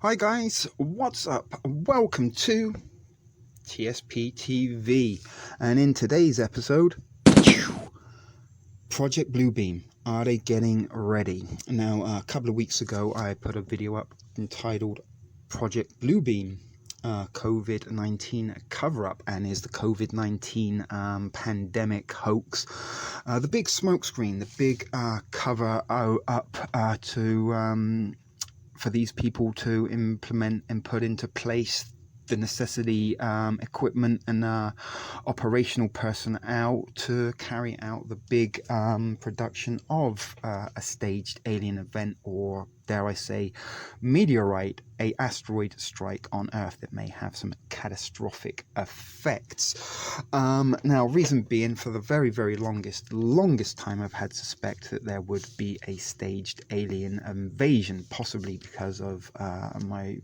Hi guys, what's up? Welcome to TSP TV, and in today's episode, Project Bluebeam. Are they getting ready? Now, a couple of weeks ago, I put a video up entitled Project Bluebeam. COVID-19 cover-up, and is the COVID-19 pandemic hoax the big smokescreen, the big cover up for these people to implement and put into place the necessity equipment and operational personnel to carry out the big production of a staged alien event, or dare I say meteorite, a asteroid strike on Earth that may have some catastrophic effects. Now, reason being, for the very longest time, I've had suspect that there would be a staged alien invasion, possibly because of my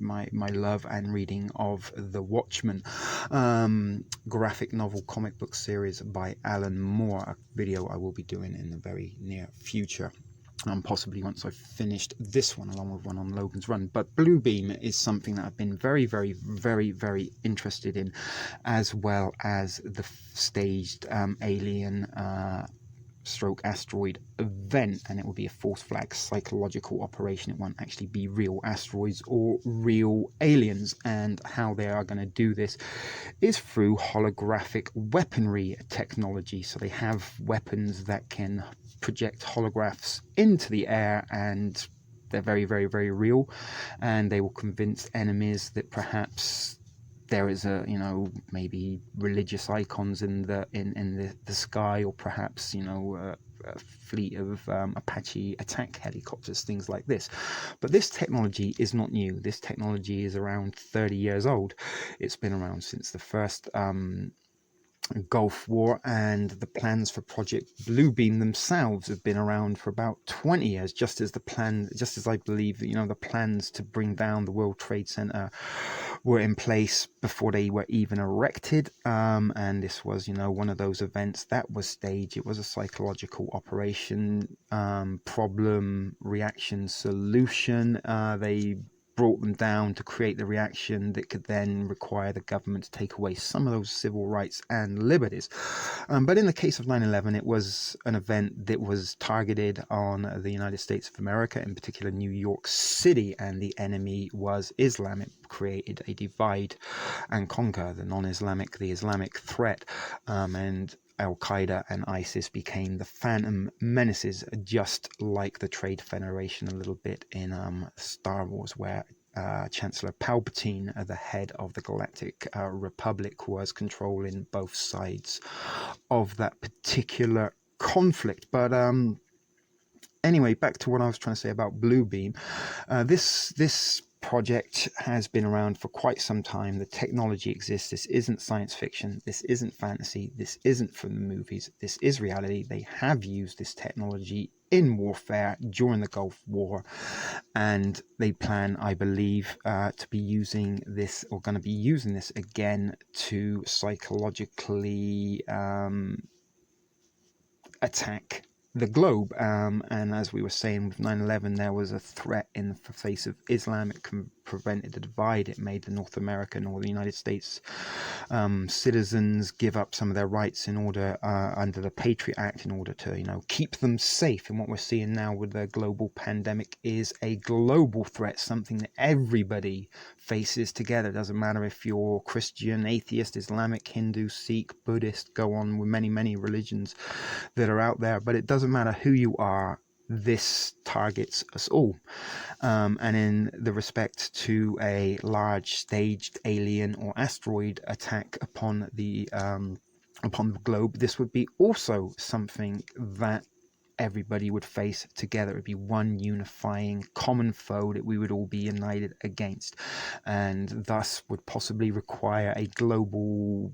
love and reading of the Watchmen graphic novel comic book series by Alan Moore, a video I will be doing in the very near future. Possibly once I've finished this one, along with one on Logan's Run. But Bluebeam is something that I've been very interested in, as well as the staged alien stroke asteroid event, and it will be a false flag psychological operation. It won't actually be real asteroids or real aliens, and how they are going to do this is through holographic weaponry technology. So they have weapons that can project holographs into the air, and they're very real, and they will convince enemies that perhaps there is maybe religious icons in the sky, or perhaps a fleet of Apache attack helicopters, things like this. But this technology is not new. This technology is around 30 years old. It's been around since the first Gulf War, and the plans for Project Bluebeam themselves have been around for about 20 years, just as I believe the plans to bring down the World Trade Center were in place before they were even erected. And this was one of those events that was staged. It was a psychological operation, problem, reaction, solution. They brought them down to create the reaction that could then require the government to take away some of those civil rights and liberties. But in the case of 9/11, it was an event that was targeted on the United States of America, in particular New York City, and the enemy was Islam. It created a divide and conquer, the non-Islamic, the Islamic threat, and Al-Qaeda and ISIS became the phantom menaces, just like the Trade Federation a little bit in Star Wars, where Chancellor Palpatine, the head of the Galactic Republic, was controlling both sides of that particular conflict. But anyway, back to what I was trying to say about Bluebeam. This project has been around for quite some time. The technology exists. This isn't science fiction. This isn't fantasy. This isn't from the movies. This is reality. They have used this technology in warfare during the Gulf War, and they plan, I believe, to be using this, or going to be using this again, to psychologically attack the globe. And as we were saying with 9/11, there was a threat in the face of Islam. It prevented the divide. It made the North American, or the United States citizens, give up some of their rights in order, under the Patriot Act, in order to keep them safe. And what we're seeing now with the global pandemic is a global threat, something that everybody faces together. It doesn't matter if you're Christian, atheist, Islamic, Hindu, Sikh, Buddhist, go on with many religions that are out there, but it doesn't matter who you are. This targets us all, and in the respect to a large staged alien or asteroid attack upon the globe, this would be also something that everybody would face together. It would be one unifying common foe that we would all be united against, and thus would possibly require a global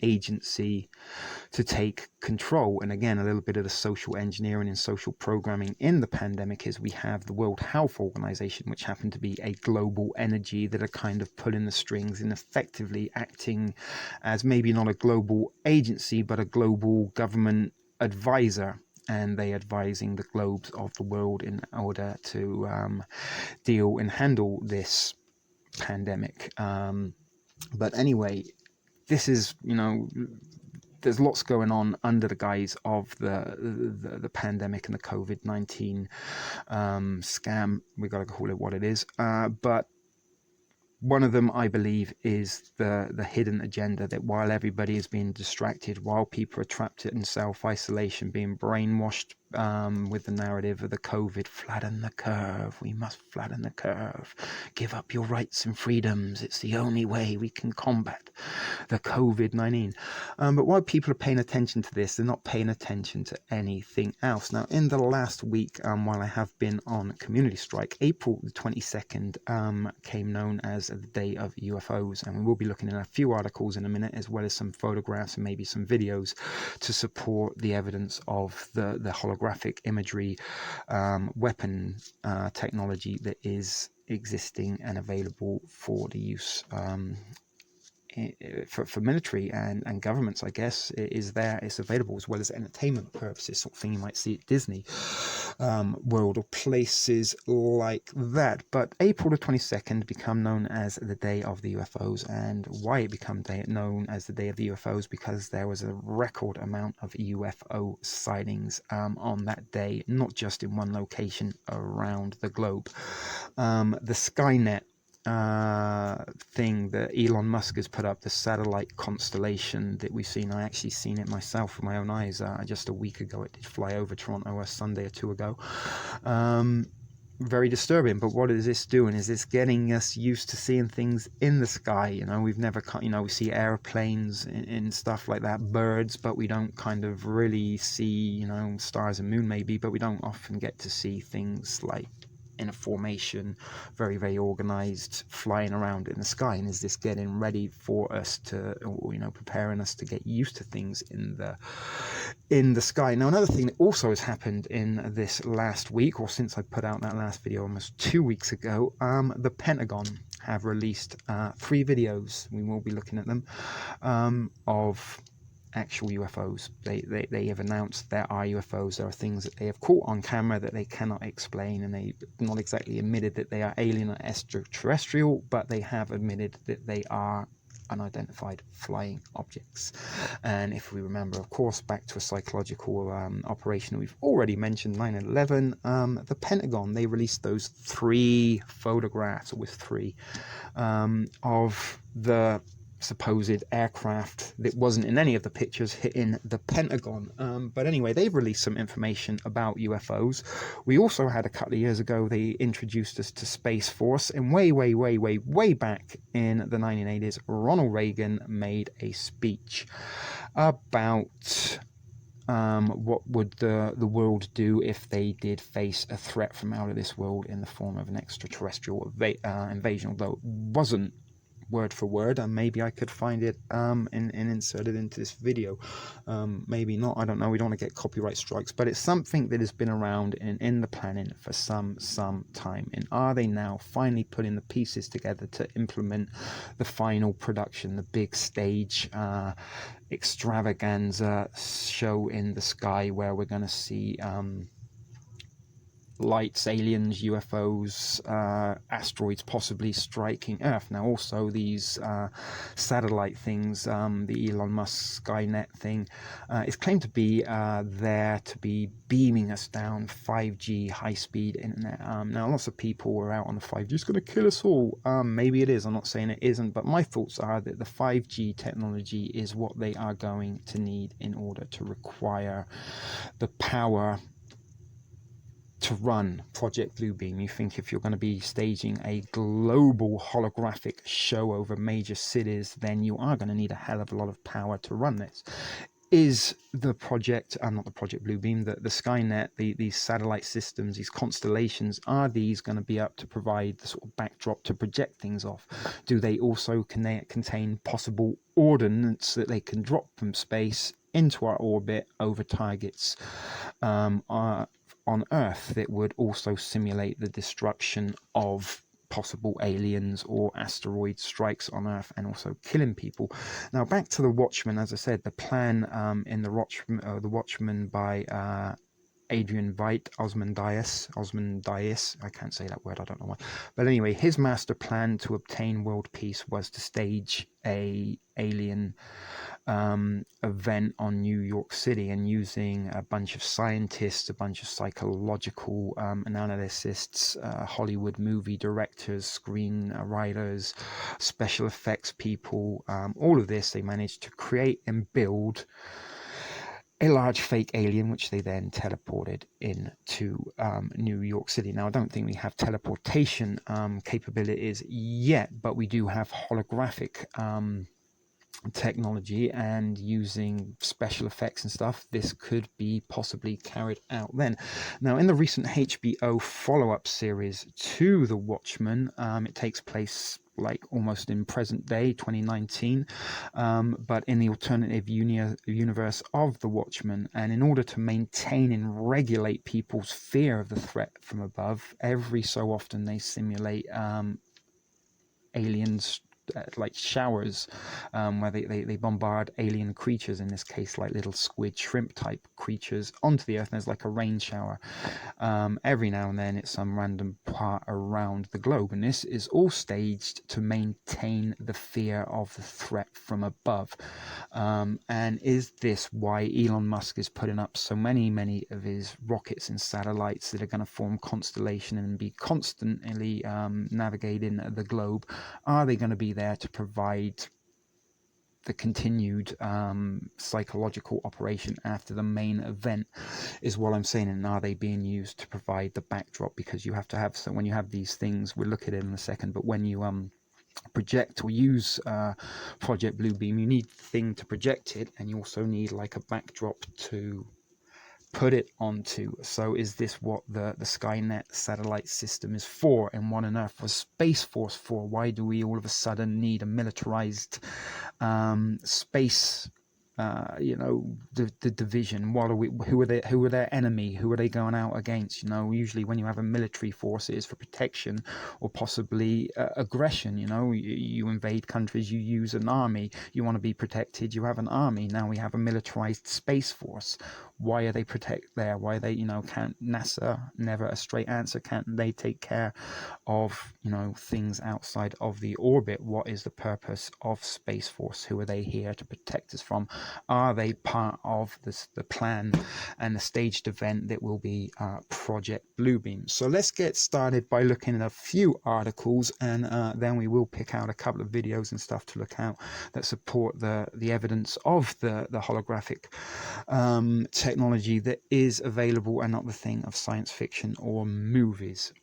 agency to take control. And again, a little bit of the social engineering and social programming in the pandemic is we have the World Health Organization, which happened to be a global energy that are kind of pulling the strings and effectively acting as maybe not a global agency, but a global government advisor. And they advising the globes of the world in order to deal and handle this pandemic. But anyway, this is, there's lots going on under the guise of the pandemic and the COVID-19 scam. We got to call it what it is. But one of them, I believe, is the hidden agenda that while everybody is being distracted, while people are trapped in self-isolation, being brainwashed with the narrative of the COVID, flatten the curve, we must flatten the curve, give up your rights and freedoms, it's the only way we can combat the COVID-19. But while people are paying attention to this, they're not paying attention to anything else. Now, in the last week, while I have been on community strike, April the 22nd came known as the Day of UFOs, and we will be looking at a few articles in a minute, as well as some photographs and maybe some videos to support the evidence of the holographic imagery weapon technology that is existing and available for the use for military and governments. I guess it is there, it's available, as well as entertainment purposes, sort of thing you might see at Disney World or places like that. But April the 22nd became known as the Day of the UFOs, and why it became known as the Day of the UFOs, because there was a record amount of UFO sightings on that day, not just in one location around the globe. The Skynet thing that Elon Musk has put up, the satellite constellation that we've seen, I actually seen it myself with my own eyes just a week ago. It did fly over Toronto a Sunday or two ago. Very disturbing. But what is this doing? Is this getting us used to seeing things in the sky? We've never, we see airplanes and stuff like that, birds, but we don't kind of really see, stars and moon maybe, but we don't often get to see things like in a formation, very, very organized, flying around in the sky. And is this getting ready for us to, preparing us to get used to things in the sky? Now, another thing that also has happened in this last week, or since I put out that last video almost 2 weeks ago, the Pentagon have released 3 videos, we will be looking at them, of actual UFOs. They have announced there are UFOs. There are things that they have caught on camera that they cannot explain, and they not exactly admitted that they are alien or extraterrestrial, but they have admitted that they are unidentified flying objects. And if we remember, of course, back to a psychological operation that we've already mentioned, 9/11, the Pentagon, they released those 3 photographs, with 3 of the supposed aircraft that wasn't in any of the pictures hitting the Pentagon. But anyway, they've released some information about UFOs. We also had a couple of years ago, they introduced us to Space Force, and way back in the 1980s, Ronald Reagan made a speech about what would the world do if they did face a threat from out of this world in the form of an extraterrestrial invasion, although it wasn't word for word, and maybe I could find it and insert it into this video. Maybe not, I don't know, we don't want to get copyright strikes, but it's something that has been around in the planning for some time. And are they now finally putting the pieces together to implement the final production, the big stage extravaganza show in the sky, where we're going to see lights, aliens, UFOs, asteroids possibly striking Earth. Now, also these satellite things, the Elon Musk Skynet thing, is claimed to be there to be beaming us down 5G high-speed internet. Now, lots of people were out on the 5G, it's going to kill us all. Maybe it is, I'm not saying it isn't, but my thoughts are that the 5G technology is what they are going to need in order to require the power to run Project Bluebeam. You think if you're going to be staging a global holographic show over major cities, then you are going to need a hell of a lot of power to run this. Is the project, not the Project Bluebeam, the Skynet, these satellite systems, these constellations, are these going to be up to provide the sort of backdrop to project things off? Do they also contain possible ordnance that they can drop from space into our orbit over targets on Earth that would also simulate the destruction of possible aliens or asteroid strikes on Earth, and also killing people? Now, back to the Watchmen. As I said, the plan in the Watchmen by Adrian Veidt, Osmandias, I can't say that word, I don't know why. But anyway, his master plan to obtain world peace was to stage a alien event on New York City, and using a bunch of scientists, a bunch of psychological analysts, Hollywood movie directors, screenwriters, special effects people, all of this, they managed to create and build a large fake alien, which they then teleported into New York City. Now, I don't think we have teleportation capabilities yet, but we do have holographic technology, and using special effects and stuff, this could be possibly carried out then. Now, in the recent HBO follow-up series to The Watchmen, it takes place like almost in present day 2019, but in the alternative universe of The Watchmen. And in order to maintain and regulate people's fear of the threat from above, every so often they simulate aliens, like showers, where they bombard alien creatures, in this case like little squid, shrimp type creatures, onto the earth. And there's like a rain shower every now and then at some random part around the globe, and this is all staged to maintain the fear of the threat from above. And is this why Elon Musk is putting up so many of his rockets and satellites that are going to form constellation and be constantly navigating the globe? Are they going to be there to provide the continued psychological operation after the main event, is what I'm saying? And are they being used to provide the backdrop? Because you have to have, so when you have these things, we'll look at it in a second, but when you project or use Project Bluebeam, you need the thing to project it, and you also need like a backdrop to put it onto. So is this what the Skynet satellite system is for, and what on earth was Space Force for? Why do we all of a sudden need a militarized space the division? What are we, who are their enemy? Who are they going out against? Usually when you have a military force, it is for protection or possibly aggression. You invade countries, you use an army. You want to be protected, you have an army. Now we have a militarized space force. Why are they protect there? Why are they, can't NASA, never a straight answer, can't they take care of things outside of the orbit? What is the purpose of Space Force? Who are they here to protect us from? Are they part of the plan and the staged event that will be Project Bluebeam? So let's get started by looking at a few articles, and then we will pick out a couple of videos and stuff to look out that support the evidence of the holographic technology that is available, and not the thing of science fiction or movies.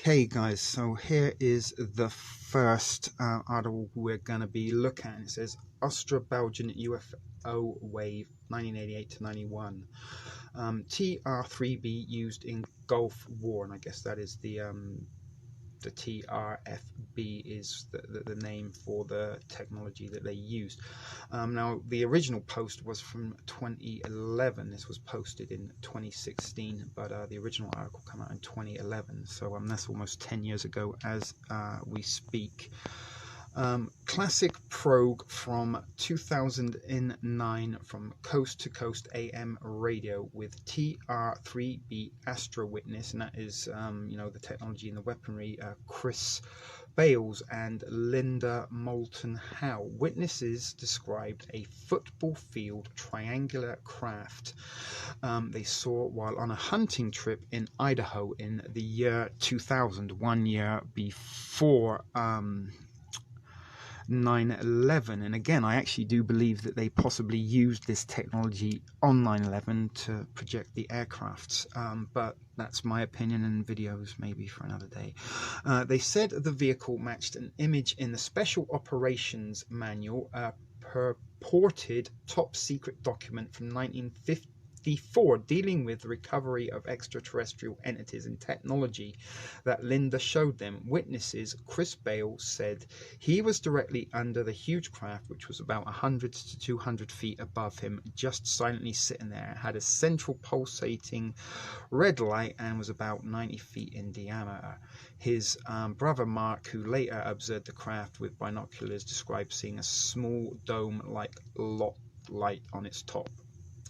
Okay guys, so here is the first article we're going to be looking at. It says Austro-Belgian UFO wave 1988 to 91. TR-3B used in Gulf War, and I guess that is the TRFB is the name for the technology that they used. Now, the original post was from 2011. This was posted in 2016, but the original article came out in 2011. So that's almost 10 years ago as we speak. Classic probe from 2009 from Coast to Coast AM radio with TR-3B Astro Witness, and that is the technology and the weaponry. Chris Bales and Linda Moulton Howe. Witnesses described a football field triangular craft they saw while on a hunting trip in Idaho in the year 2000, 1 year before 9/11. And again, I actually do believe that they possibly used this technology on 9/11 to project the aircrafts, but that's my opinion, and videos maybe for another day. They said the vehicle matched an image in the Special Operations Manual, a purported top secret document from 1950 dealing with the recovery of extraterrestrial entities and technology that Linda showed them. Witnesses Chris Bale said he was directly under the huge craft, which was about 100 to 200 feet above him, just silently sitting there. It had a central pulsating red light and was about 90 feet in diameter. His brother Mark, who later observed the craft with binoculars, described seeing a small dome-like light on its top.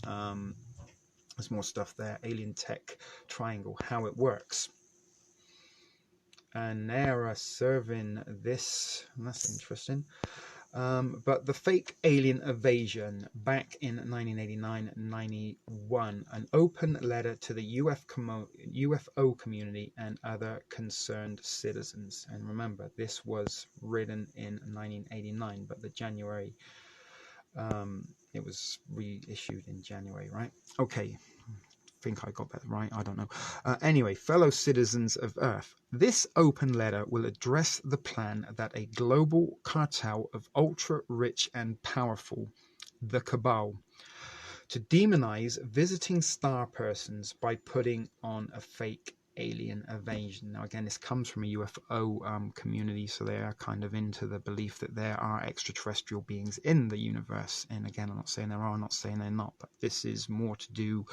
There's more stuff there. Alien tech triangle, how it works. And they're serving this. That's interesting. But the fake alien invasion back in 1989-91, an open letter to the UFO community and other concerned citizens. And remember, this was written in 1989, but the January, it was reissued in January, right? Okay. Think I got that right, I don't know. Anyway, fellow citizens of Earth, this open letter will address the plan that a global cartel of ultra-rich and powerful, the Cabal, to demonize visiting star persons by putting on a fake alien invasion. Now again, this comes from a UFO community, so they are kind of into the belief that there are extraterrestrial beings in the universe. And again, I'm not saying there are, I'm not saying they're not, but this is more to do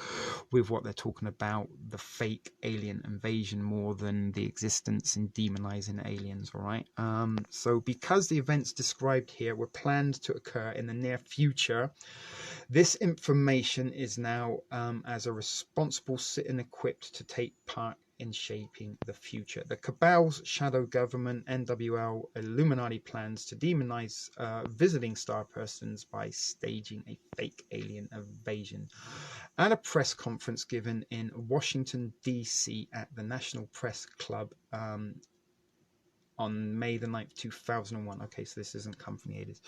with what they're talking about, the fake alien invasion, more than the existence and demonizing aliens. All right, so because the events described here were planned to occur in the near future, this information is now as a responsible citizen equipped to take part in shaping the future. The Cabal's shadow government, NWL, Illuminati plans to demonize visiting star persons by staging a fake alien invasion. At a press conference given in Washington, D.C. at the National Press Club on May the 9th, 2001. Okay, so this isn't come from the 80s.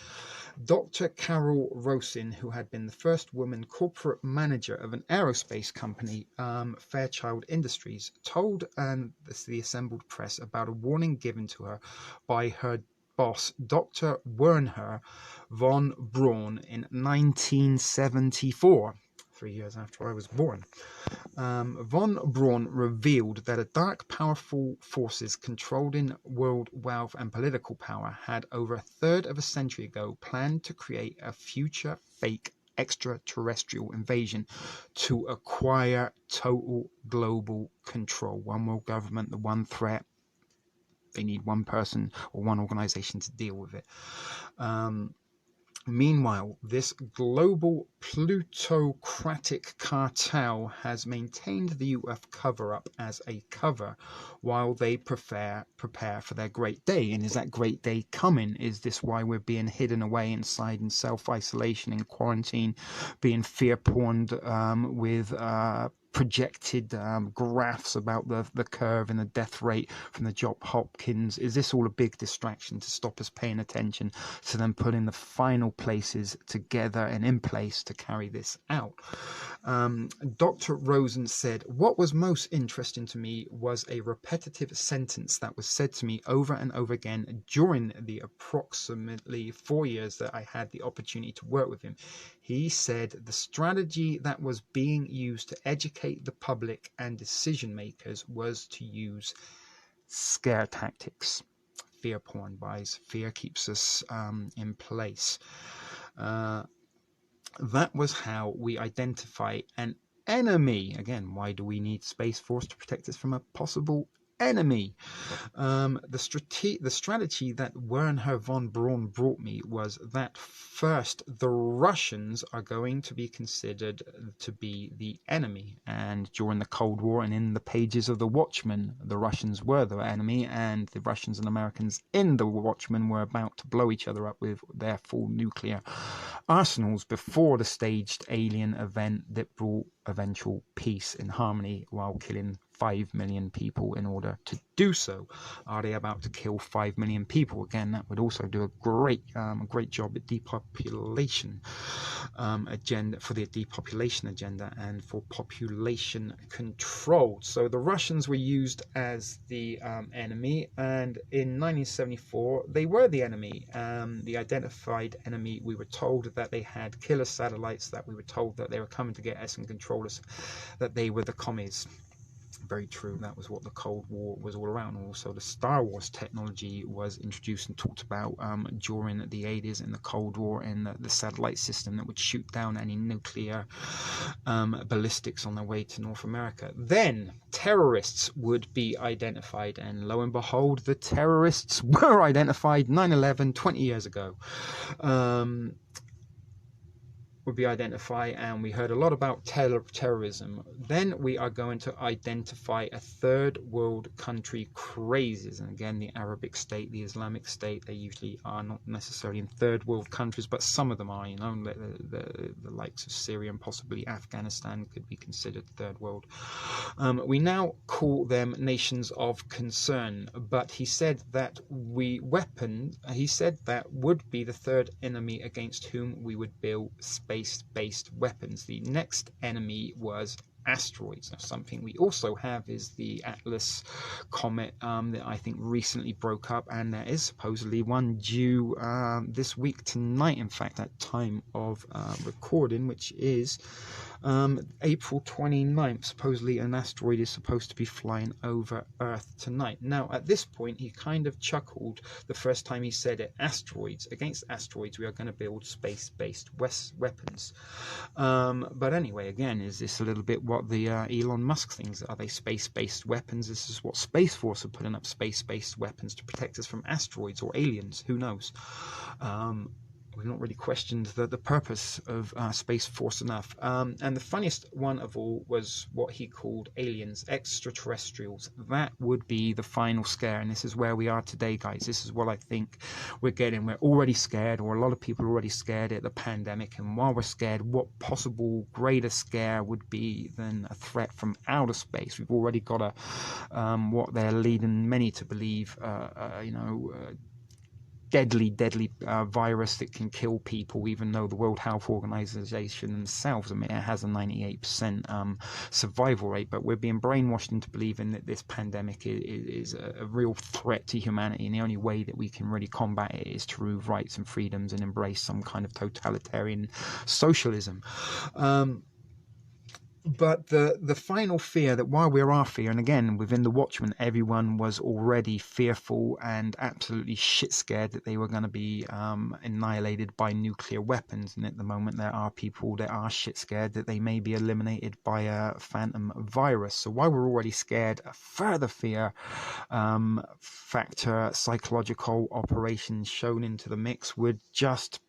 Dr. Carol Rosin, who had been the first woman corporate manager of an aerospace company, Fairchild Industries, told the assembled press about a warning given to her by her boss, Dr. Wernher von Braun, in 1974. 3 years after I was born. Von Braun revealed that a dark, powerful forces controlling world wealth and political power had over a third of a century ago planned to create a future fake extraterrestrial invasion to acquire total global control. One world government, the one threat. They need one person or one organization to deal with it. Meanwhile, this global plutocratic cartel has maintained the UF cover-up as a cover while they prepare for their great day. And is that great day coming? Is this why we're being hidden away inside in self-isolation, in quarantine, being fear-porned with projected graphs about the curve and the death rate from the Johns Hopkins? Is this all a big distraction to stop us paying attention to them putting the final places together and in place to carry this out? Dr. Rosen said, what was most interesting to me was a repetitive sentence that was said to me over and over again during the approximately 4 years that I had the opportunity to work with him. He said the strategy that was being used to educate the public and decision makers was to use scare tactics. Fear porn buys. Fear keeps us in place. That was how we identify an enemy. Again, why do we need Space Force to protect us from a possible enemy? The strategy that Wernher von Braun brought me was that first, the Russians are going to be considered to be the enemy. And during the Cold War and in the pages of the Watchmen, the Russians were the enemy, and the Russians and Americans in the Watchmen were about to blow each other up with their full nuclear arsenals before the staged alien event that brought eventual peace and harmony while killing 5 million people in order to do so. Are they about to kill 5 million people? Again, that would also do a great job at depopulation agenda, for the depopulation agenda and for population control. So the Russians were used as the enemy, and in 1974 they were the enemy. The identified enemy, we were told that they had killer satellites, that we were told that they were coming to get us and control us, that they were the commies. Very true. That was what the Cold War was all around. Also, the Star Wars technology was introduced and talked about during the 80s in the Cold War, and the satellite system that would shoot down any nuclear ballistics on their way to North America. Then terrorists would be identified, and lo and behold, the terrorists were identified 9/11 20 years ago. would be identified, and we heard a lot about terrorism. Then we are going to identify a third world country crazes, and again, the Arabic state, the Islamic state, they usually are not necessarily in third world countries, but some of them are, you know, the likes of Syria and possibly Afghanistan could be considered third world. We now call them nations of concern, but he said that he said that would be the third enemy against whom we would build space-based weapons. The next enemy was asteroids. Now, something we also have is the Atlas comet that I think recently broke up, and there is supposedly one due this week tonight, in fact, at time of recording, which is April 29th. Supposedly an asteroid is supposed to be flying over Earth tonight. Now, at this point, he kind of chuckled the first time he said it. Against asteroids, we are going to build space-based weapons. But anyway, again, is this a little bit what the Elon Musk things? Are they space-based weapons? This is what Space Force are putting up, space-based weapons to protect us from asteroids or aliens. Who knows? We've not really questioned the purpose of Space Force enough. And the funniest one of all was what he called aliens, extraterrestrials. That would be the final scare, and this is where we are today, guys. This is what I think we're getting. We're already scared, or a lot of people are already scared at the pandemic, and while we're scared, what possible greater scare would be than a threat from outer space? We've already got what they're leading many to believe, deadly virus that can kill people, even though the World Health Organization themselves, I mean, it has a 98% survival rate, but we're being brainwashed into believing that this pandemic is a real threat to humanity, and the only way that we can really combat it is to remove rights and freedoms and embrace some kind of totalitarian socialism. But the final fear, that while we are fear, and again, within the Watchmen, everyone was already fearful and absolutely shit scared that they were going to be annihilated by nuclear weapons. And at the moment, there are people that are shit scared that they may be eliminated by a phantom virus. So while we're already scared, a further fear factor, psychological operations shown into the mix would just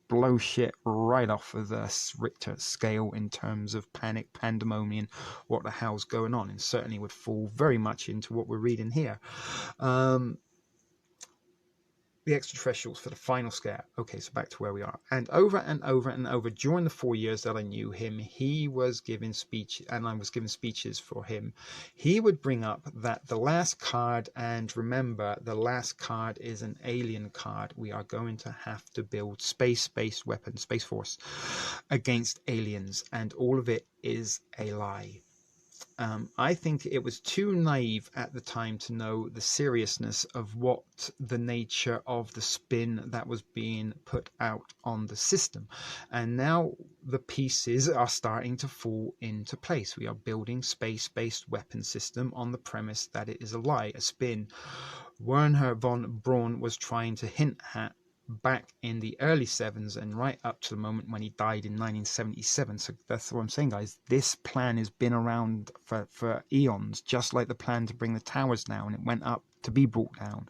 blow shit right off of the Richter scale in terms of panic, pandemonium, what the hell's going on, and certainly would fall very much into what we're reading here. The extraterrestrials for the final scare. Okay, so back to where we are. And over and over and over during the 4 years that I knew him, he was giving speech, and I was giving speeches for him. He would bring up that the last card, and remember, the last card is an alien card. We are going to have to build space-based weapons, Space Force, against aliens, and all of it is a lie. I think it was too naive at the time to know the seriousness of what the nature of the spin that was being put out on the system. And now the pieces are starting to fall into place. We are building space-based weapon system on the premise that it is a lie, a spin. Werner von Braun was trying to hint at back in the early 70s and right up to the moment when he died in 1977. So that's what I'm saying, guys. This plan has been around for eons, just like the plan to bring the towers down. It went up to be brought down.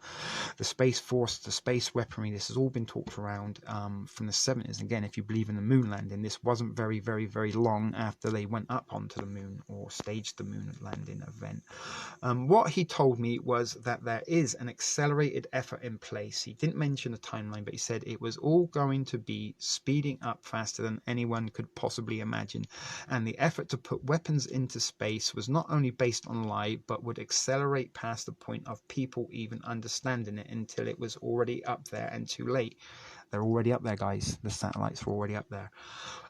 The Space Force, the space weaponry, this has all been talked around from the 70s. Again, if you believe in the moon landing, this wasn't very, very, very long after they went up onto the moon or staged the moon landing event. What he told me was that there is an accelerated effort in place. He didn't mention a timeline, but he said it was all going to be speeding up faster than anyone could possibly imagine. And the effort to put weapons into space was not only based on lie, but would accelerate past the point of people even understanding it until it was already up there and too late. They're already up there, guys. The satellites are already up there.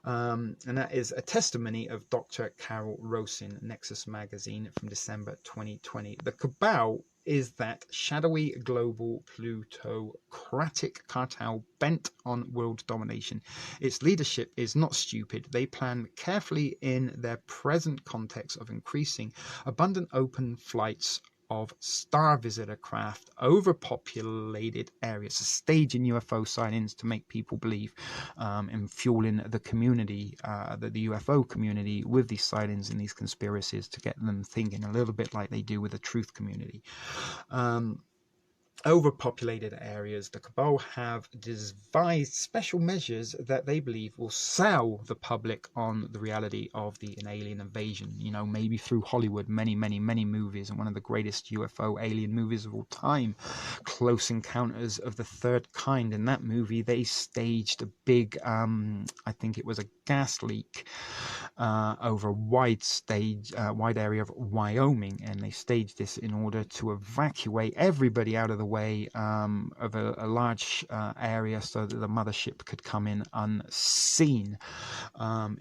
And that is a testimony of Dr. Carol Rosin, Nexus Magazine from December 2020. The cabal is that shadowy global plutocratic cartel bent on world domination. Its leadership is not stupid. They plan carefully in their present context of increasing abundant open flights of star visitor craft over populated areas, staging UFO sightings to make people believe, and fueling the community, the UFO community, with these sightings and these conspiracies to get them thinking a little bit like they do with the truth community. overpopulated areas, the cabal have devised special measures that they believe will sell the public on the reality of an alien invasion. You know, maybe through Hollywood, many movies, and one of the greatest UFO alien movies of all time, Close Encounters of the Third Kind. In that movie, they staged a big, I think it was a gas leak over a wide area of Wyoming, and they staged this in order to evacuate everybody out of the way of a large area so that the mothership could come in unseen.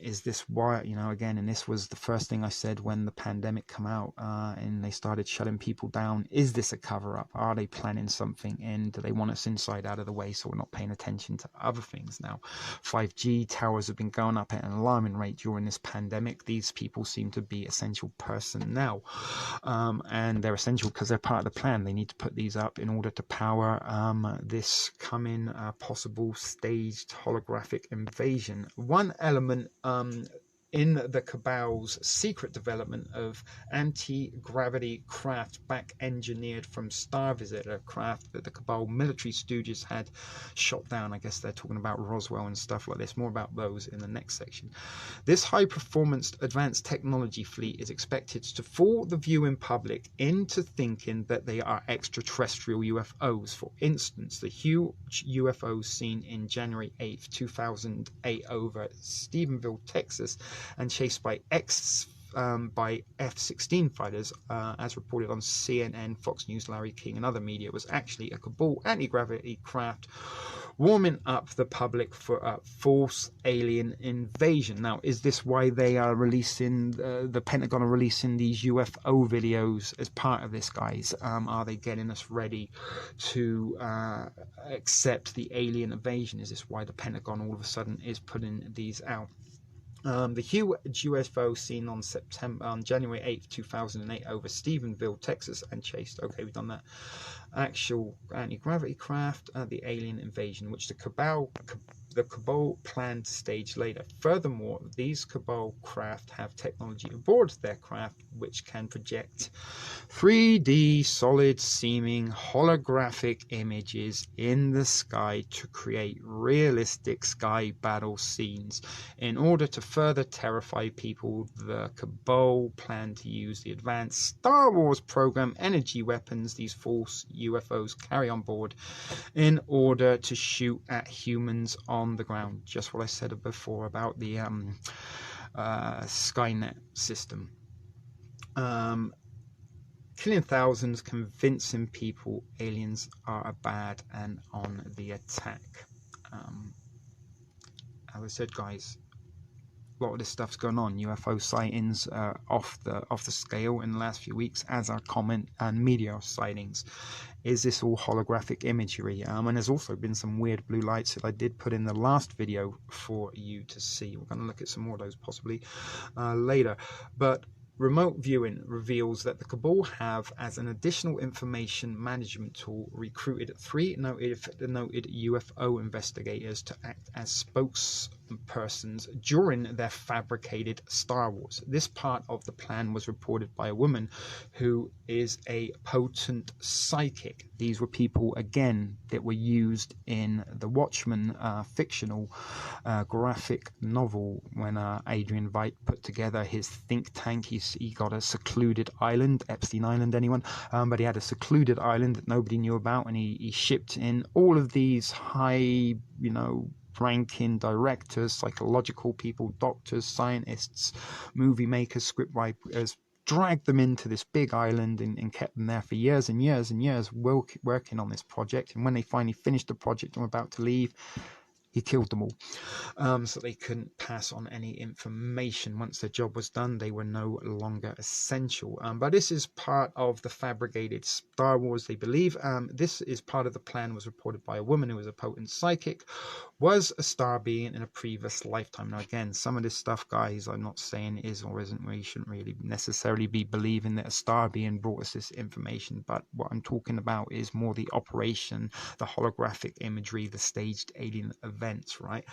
Is this why, you know, again, and this was the first thing I said when the pandemic came out and they started shutting people down. Is this a cover-up? Are they planning something, and do they want us inside out of the way so we're not paying attention to other things? Now, 5G towers have been going up at an alarming rate during this pandemic. These people seem to be essential personnel, and they're essential because they're part of the plan. They need to put these up in order to power this coming possible staged holographic invasion. One element in the cabal's secret development of anti-gravity craft back engineered from Star Visitor craft that the cabal military stooges had shot down. I guess they're talking about Roswell and stuff like this. More about those in the next section. This high-performance advanced technology fleet is expected to fool the viewing public into thinking that they are extraterrestrial UFOs. For instance, the huge UFOs seen in January 8th, 2008 over Stephenville, Texas, and chased by F-16 fighters, as reported on CNN, Fox News, Larry King, and other media, was actually a cabal anti-gravity craft warming up the public for a false alien invasion. Now, is this why they are releasing, the Pentagon are releasing these UFO videos as part of this, guys? Are they getting us ready to accept the alien invasion? Is this why the Pentagon all of a sudden is putting these out? The huge UFO seen on January 8th, 2008 over Stephenville, Texas, and chased. Okay, we've done that. Actual anti-gravity craft, the alien invasion, which the cabal planned to stage later. Furthermore, these cabal craft have technology aboard their craft which can project 3D solid seeming holographic images in the sky to create realistic sky battle scenes. In order to further terrify people, the cabal plan to use the advanced Star Wars program energy weapons these false UFOs carry on board in order to shoot at humans on the ground. Just what I said before about the Skynet system. Killing thousands, convincing people aliens are bad and on the attack. As I said, guys, a lot of this stuff's going on. UFO sightings off the scale in the last few weeks, as are common and meteor sightings. Is this all holographic imagery? And there's also been some weird blue lights that I did put in the last video for you to see. We're going to look at some more of those possibly later. But remote viewing reveals that the cabal have, as an additional information management tool, recruited 3 noted UFO investigators to act as spokespersons during their fabricated Star Wars. This part of the plan was reported by a woman who is a potent psychic. These were people, again, that were used in the Watchmen fictional graphic novel when Adrian Veidt put together his think tank. He got a secluded island, Epstein Island, anyone? But he had a secluded island that nobody knew about, and he shipped in all of these high, ranking directors, psychological people, doctors, scientists, movie makers, script writers, dragged them into this big island and kept them there for years and years and years working on this project. And when they finally finished the project and were about to leave, he killed them all, so they couldn't pass on any information. Once their job was done, they were no longer essential. But this is part of the fabricated Star Wars, they believe. This is part of the plan, was reported by a woman who was a potent psychic, was a star being in a previous lifetime. Now, again, some of this stuff, guys, I'm not saying is or isn't, we shouldn't really necessarily be believing that a star being brought us this information. But what I'm talking about is more the operation, the holographic imagery, the staged alien events, right?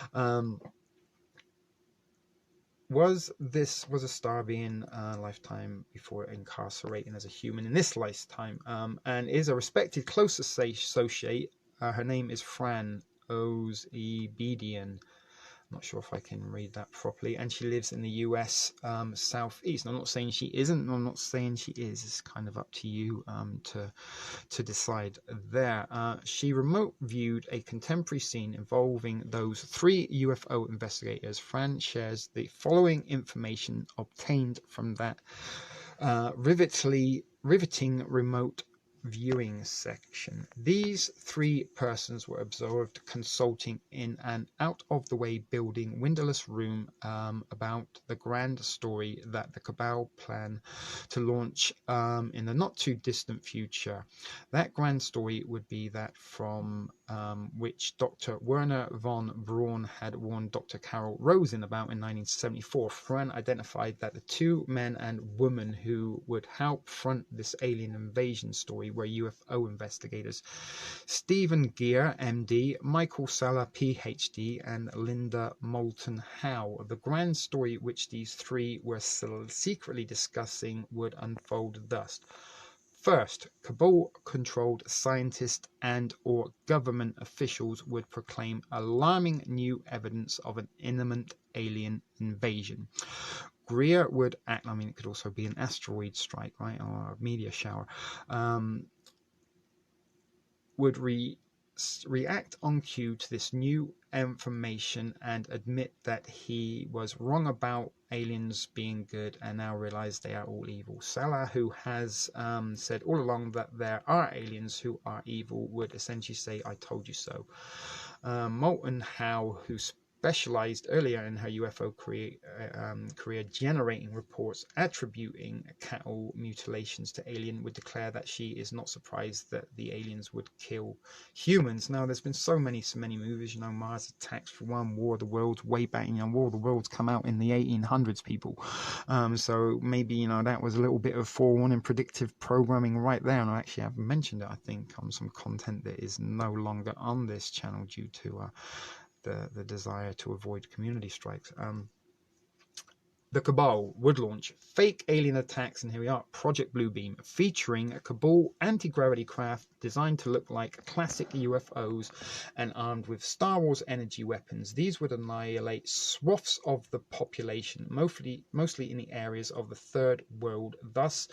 This is part of the plan, was reported by a woman who was a potent psychic, was a star being in a previous lifetime. Now, again, some of this stuff, guys, I'm not saying is or isn't, we shouldn't really necessarily be believing that a star being brought us this information. But what I'm talking about is more the operation, the holographic imagery, the staged alien events, right? Was a star being lifetime before incarcerating as a human in this lifetime, and is a respected close associate. Her name is Fran Ozebedian. I'm not sure if I can read that properly. And she lives in the US southeast. I'm not saying she isn't. I'm not saying she is. It's kind of up to you to decide there. She remote viewed a contemporary scene involving those 3 UFO investigators. Fran shares the following information obtained from that riveting remote viewing section. These 3 persons were observed consulting in an out-of-the-way building windowless room about the grand story that the cabal plan to launch in the not-too-distant future. That grand story would be that from which Dr. Werner von Braun had warned Dr. Carol Rosen about in 1974. Fran identified that the 2 men and women who would help front this alien invasion story were UFO investigators Stephen Gear, MD, Michael Salla, PhD, and Linda Moulton Howe. The grand story which these 3 were secretly discussing would unfold thus. First, cabal-controlled scientists and or government officials would proclaim alarming new evidence of an imminent alien invasion. Greer would act, I mean, it could also be an asteroid strike, right, or a meteor shower, would react on cue to this new information and admit that he was wrong about aliens being good and now realize they are all evil. Salah, who has said all along that there are aliens who are evil, would essentially say, I told you so. Moulton Howe, who specialized earlier in her UFO career generating reports attributing cattle mutilations to alien, would declare that she is not surprised that the aliens would kill humans. Now, there's been so many movies, you know, Mars Attacks for one, War of the Worlds, way back, you know, War of the Worlds come out in the 1800s, people. So maybe, you know, that was a little bit of forewarning, predictive programming right there. And I actually have mentioned it, I think, on some content that is no longer on this channel due to the desire to avoid community strikes. The Cabal would launch fake alien attacks, and here we are, Project Bluebeam, featuring a Cabal anti-gravity craft designed to look like classic UFOs and armed with Star Wars energy weapons. These would annihilate swaths of the population, mostly in the areas of the Third World, thus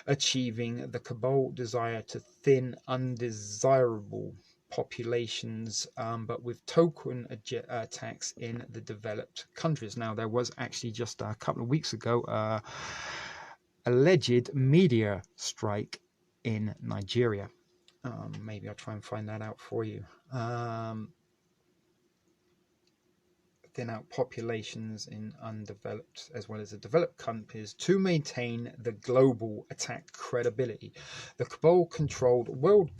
achieving the Cabal desire to thin undesirable populations, but with token attacks in the developed countries. Now, there was actually just a couple of weeks ago alleged meteor strike in Nigeria. Maybe I'll try and find that out for you. Thin out populations in undeveloped as well as the developed countries to maintain the global attack credibility. The Cabal-controlled world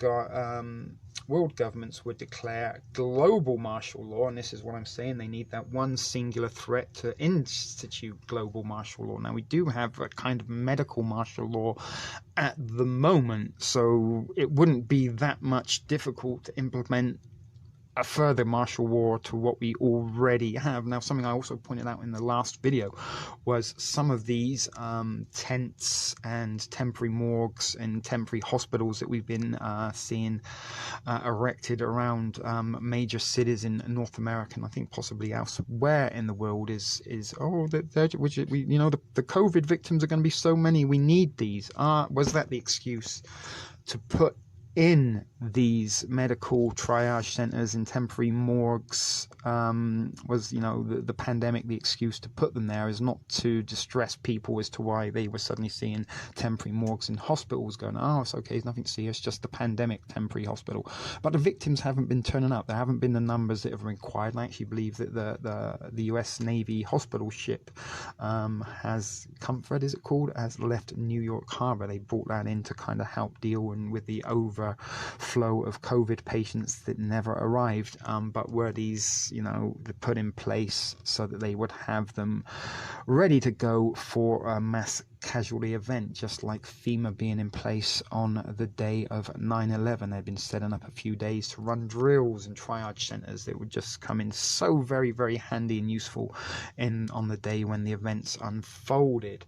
governments would declare global martial law, and this is what I'm saying, they need that one singular threat to institute global martial law. Now, we do have a kind of medical martial law at the moment, so it wouldn't be that much difficult to implement a further martial law to what we already have. Now, something I also pointed out in the last video was some of these tents and temporary morgues and temporary hospitals that we've been seeing erected around major cities in North America, and I think possibly elsewhere in the world is you know, the COVID victims are going to be so many, we need these. Was that the excuse to put in these medical triage centers and temporary morgues? Was, you know, the pandemic the excuse to put them there? Is not to distress people as to why they were suddenly seeing temporary morgues in hospitals going, oh, it's okay, it's nothing to see, it's just the pandemic temporary hospital. But the victims haven't been turning up. There haven't been the numbers that have been required. And I actually believe that the US Navy hospital ship has Comfort, is it called, has left New York Harbor. They brought that in to kind of help deal with the overflow of COVID patients that never arrived, but were these, you know, put in place so that they would have them ready to go for a mass casualty event, just like FEMA being in place on the day of 9/11. They've been setting up a few days to run drills and triage centers that would just come in so very, very handy and useful on the day when the events unfolded.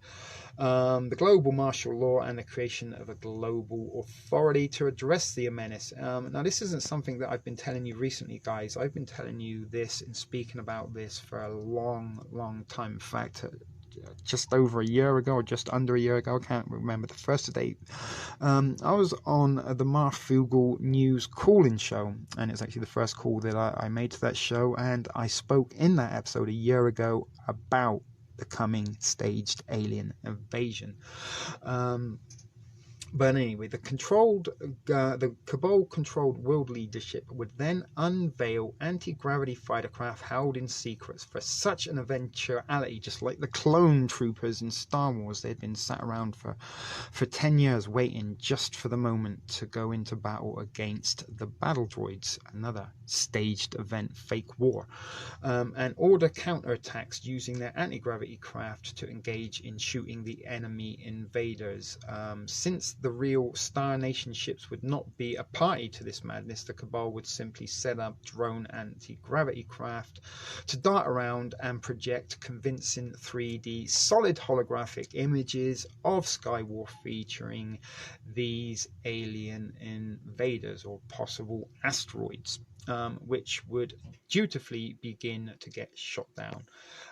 The global martial law and the creation of a global authority to address the menace. Now, this isn't something that I've been telling you recently, guys. I've been telling you this and speaking about this for a long time. In fact, just over a year ago, or just under a year ago, I can't remember the first date. I was on the Mark Fugel News call-in show, and it's actually the first call that I made to that show, and I spoke in that episode a year ago about the coming staged alien invasion. But anyway, the cabal-controlled world leadership would then unveil anti-gravity fighter craft held in secrets for such an eventuality, just like the clone troopers in Star Wars. They'd been sat around for 10 years waiting just for the moment to go into battle against the battle droids, another staged event, fake war, and order counterattacks using their anti-gravity craft to engage in shooting the enemy invaders. Since the real Star Nation ships would not be a party to this madness, the Cabal would simply set up drone anti-gravity craft to dart around and project convincing 3D solid holographic images of Skywar featuring these alien invaders or possible asteroids, which would dutifully begin to get shot down.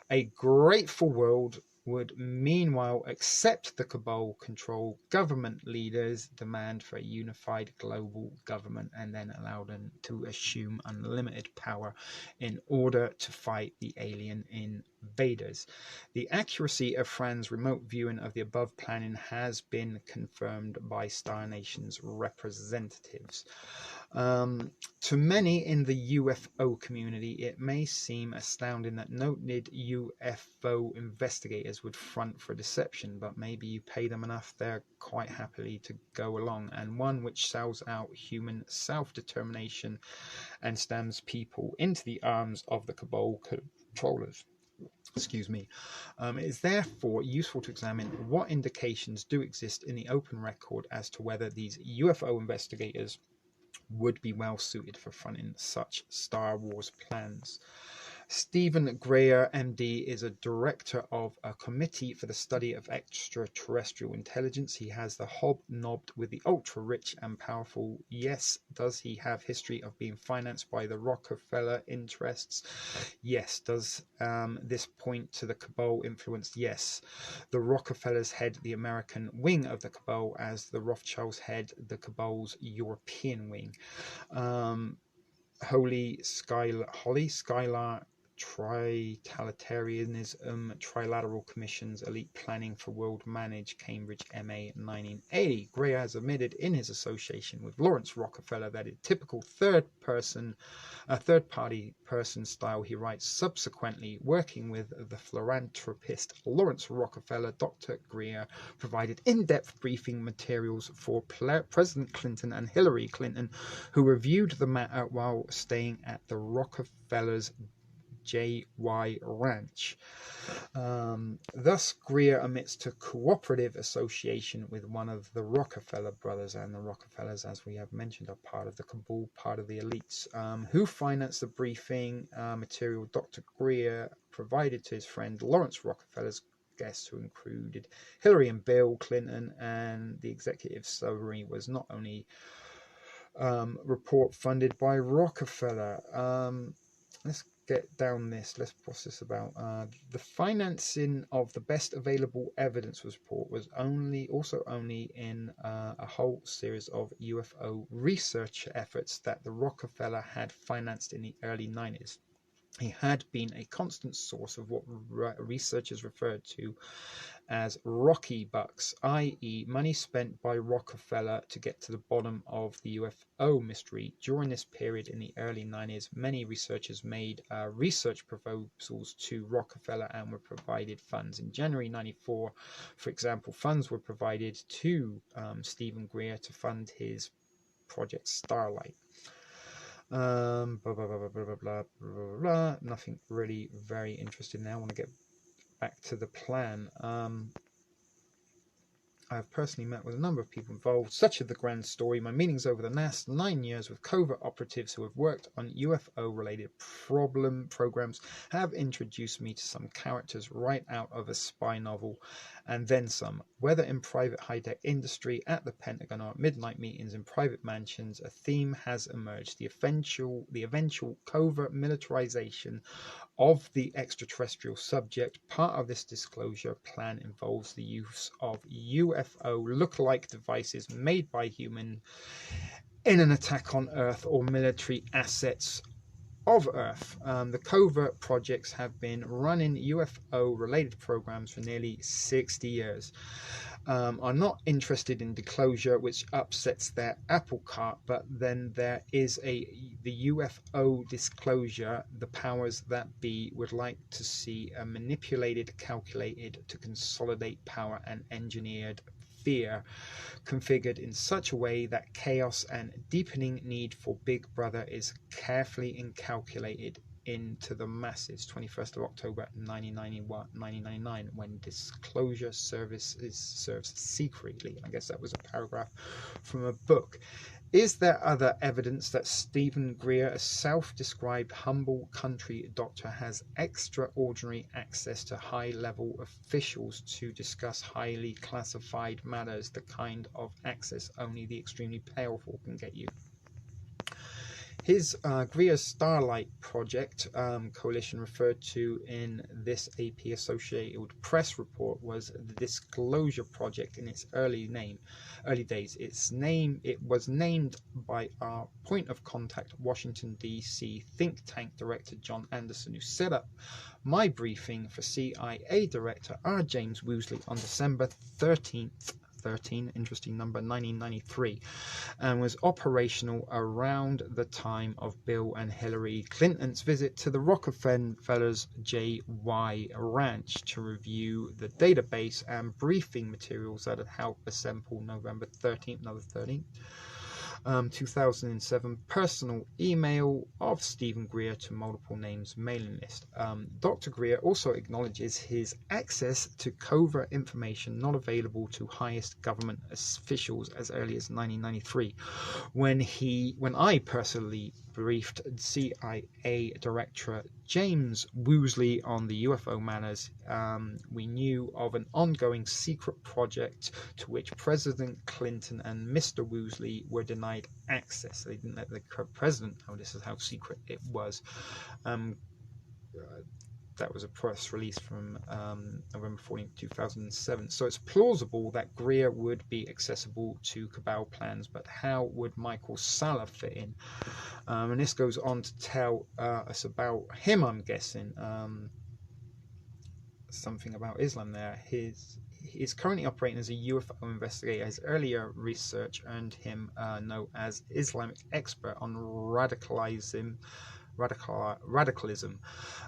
A grateful world would meanwhile accept the cabal-controlled government leaders' demand for a unified global government and then allow them to assume unlimited power in order to fight the alien invaders. The accuracy of Fran's remote viewing of the above planning has been confirmed by Star Nation's representatives. To many in the UFO community, it may seem astounding that noted UFO investigators would front for deception, but maybe you pay them enough, they're quite happily to go along, and one which sells out human self-determination and stamps people into the arms of the cabal controllers. Excuse me. It is therefore useful to examine what indications do exist in the open record as to whether these UFO investigators would be well suited for fronting such Star Wars plans. Stephen Greer, MD, is a director of a committee for the study of extraterrestrial intelligence. He has the hobnobbed with the ultra-rich and powerful. Yes. Does he have history of being financed by the Rockefeller interests? Yes. Does this point to the cabal influence? Yes. The Rockefellers head the American wing of the cabal, as the Rothschilds head the cabal's European wing. Skylar totalitarianism, trilateral commissions, elite planning for world manage, Cambridge, MA 1980. Gray has admitted in his association with Lawrence Rockefeller that in typical third-party person style, he writes, subsequently working with the philanthropist Lawrence Rockefeller, Dr. Greer provided in-depth briefing materials for President Clinton and Hillary Clinton, who reviewed the matter while staying at the Rockefellers' JY Ranch. Thus, Greer admits to cooperative association with one of the Rockefeller brothers, and the Rockefellers, as we have mentioned, are part of the cabal, part of the elites, who financed the briefing material Dr. Greer provided to his friend Lawrence Rockefeller's guests, who included Hillary and Bill Clinton, and the executive summary was not only report funded by Rockefeller. Let's get down this. Let's process about the financing of the best available evidence report was only in a whole series of UFO research efforts that the Rockefeller had financed in the early 90s. He had been a constant source of what researchers referred to as Rocky bucks, i.e. money spent by Rockefeller to get to the bottom of the UFO mystery. During this period in the early 90s, many researchers made research proposals to Rockefeller and were provided funds. In January 94, for example, funds were provided to Stephen Greer to fund his project Starlight. Nothing really very interesting now. I want to get back to the plan. I have personally met with a number of people involved. Such is the grand story. My meetings over the last 9 years with covert operatives who have worked on UFO-related programs have introduced me to some characters right out of a spy novel, and then some. Whether in private high-tech industry, at the Pentagon, or at midnight meetings in private mansions, a theme has emerged: the eventual covert militarization of the extraterrestrial subject. Part of this disclosure plan involves the use of UFO look-alike devices made by humans in an attack on Earth or military assets of Earth. The covert projects have been running UFO-related programs for nearly 60 years. Are not interested in disclosure, which upsets their apple cart, but then there is the UFO disclosure. The powers that be would like to see a manipulated, calculated to consolidate power and engineered fear configured in such a way that chaos and deepening need for Big Brother is carefully incalculated into the masses. 21st of October 1999, when disclosure services serves secretly. I guess that was a paragraph from a book. Is there other evidence that Stephen Greer, a self-described humble country doctor, has extraordinary access to high-level officials to discuss highly classified matters, the kind of access only the extremely powerful can get you? His Greer's Starlight Project coalition, referred to in this AP Associated Press report, was the Disclosure Project in its early days. It was named by our point of contact, Washington D.C. think tank director John Anderson, who set up my briefing for CIA Director R. James Woosley on December 13th. 1993, and was operational around the time of Bill and Hillary Clinton's visit to the Rockefeller's JY Ranch to review the database and briefing materials that had helped assemble November 13th, 2007 personal email of Stephen Greer to multiple names mailing list. Dr. Greer also acknowledges his access to covert information not available to highest government officials as early as 1993, when I personally briefed CIA Director James Woosley on the UFO matters. We knew of an ongoing secret project to which President Clinton and Mr. Woosley were denied access. They didn't let the president know. This is how secret it was. That was a press release from November 14th, 2007. So it's plausible that Greer would be accessible to cabal plans, but how would Michael Salla fit in? And this goes on to tell us about him, I'm guessing. Something about Islam there. He's currently operating as a UFO investigator. His earlier research earned him known as Islamic expert on radicalism,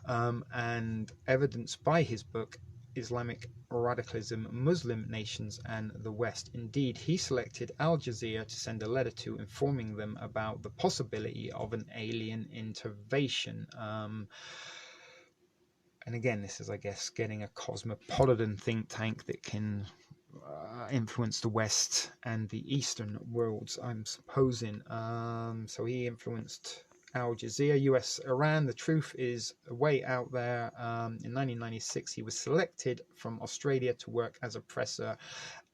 and evidenced by his book Islamic Radicalism, Muslim Nations and the West. Indeed, he selected Al Jazeera to send a letter to, informing them about the possibility of an alien intervention. And again, this is, I guess, getting a cosmopolitan think tank that can influence the West and the Eastern worlds, I'm supposing. So he influenced Al Jazeera, US, Iran. The truth is way out there. In 1996, he was selected from Australia to work as a professor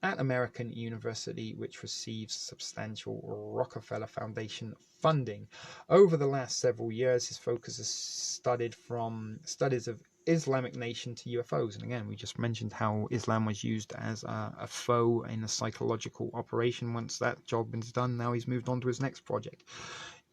at American University, which receives substantial Rockefeller Foundation funding. Over the last several years, his focus has studied from studies of Islamic nation to UFOs. And again, we just mentioned how Islam was used as a foe in a psychological operation. Once that job is done, now he's moved on to his next project,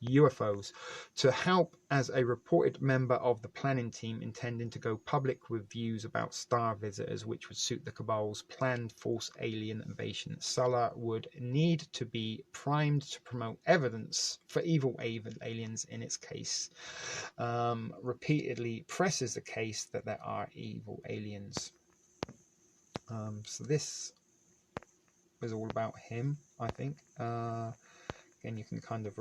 UFOs, to help as a reported member of the planning team intending to go public with views about star visitors, which would suit the cabal's planned false alien invasion. Salla would need to be primed to promote evidence for evil aliens in its case. Repeatedly presses the case that there are evil aliens. So this was all about him, I think. Again, you can kind of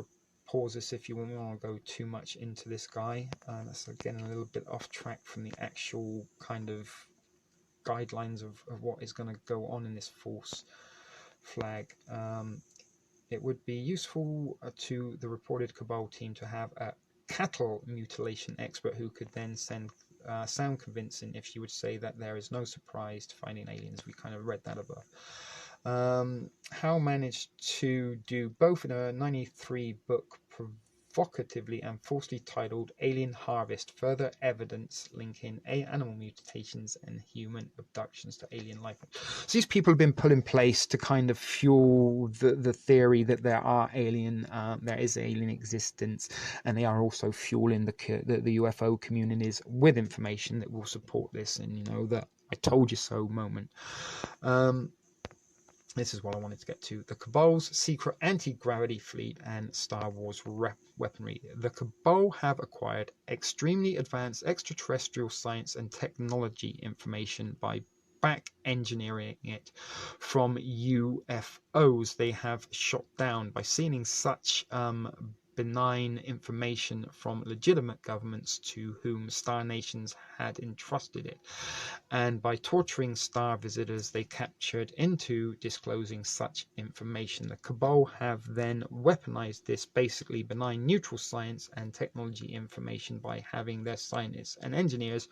pause this if you want to go too much into this guy. That's again a little bit off track from the actual kind of guidelines of what is going to go on in this false flag. It would be useful to the reported Cabal team to have a cattle mutilation expert who could then sound convincing if she would say that there is no surprise to finding aliens. We kind of read that above. Howe managed to do both in a 93 book, provocatively and falsely titled Alien Harvest, further evidence linking animal mutations and human abductions to alien life. So these people have been put in place to kind of fuel the theory that there is alien existence, and they are also fueling the UFO communities with information that will support this, and that I told you so moment. This is what I wanted to get to. The Cabal's secret anti-gravity fleet and Star Wars weaponry. The Cabal have acquired extremely advanced extraterrestrial science and technology information by back engineering it from UFOs they have shot down, by seeing such benign information from legitimate governments to whom star nations had entrusted it, and by torturing star visitors they captured into disclosing such information. The Cabal have then weaponized this basically benign neutral science and technology information by having their scientists and engineers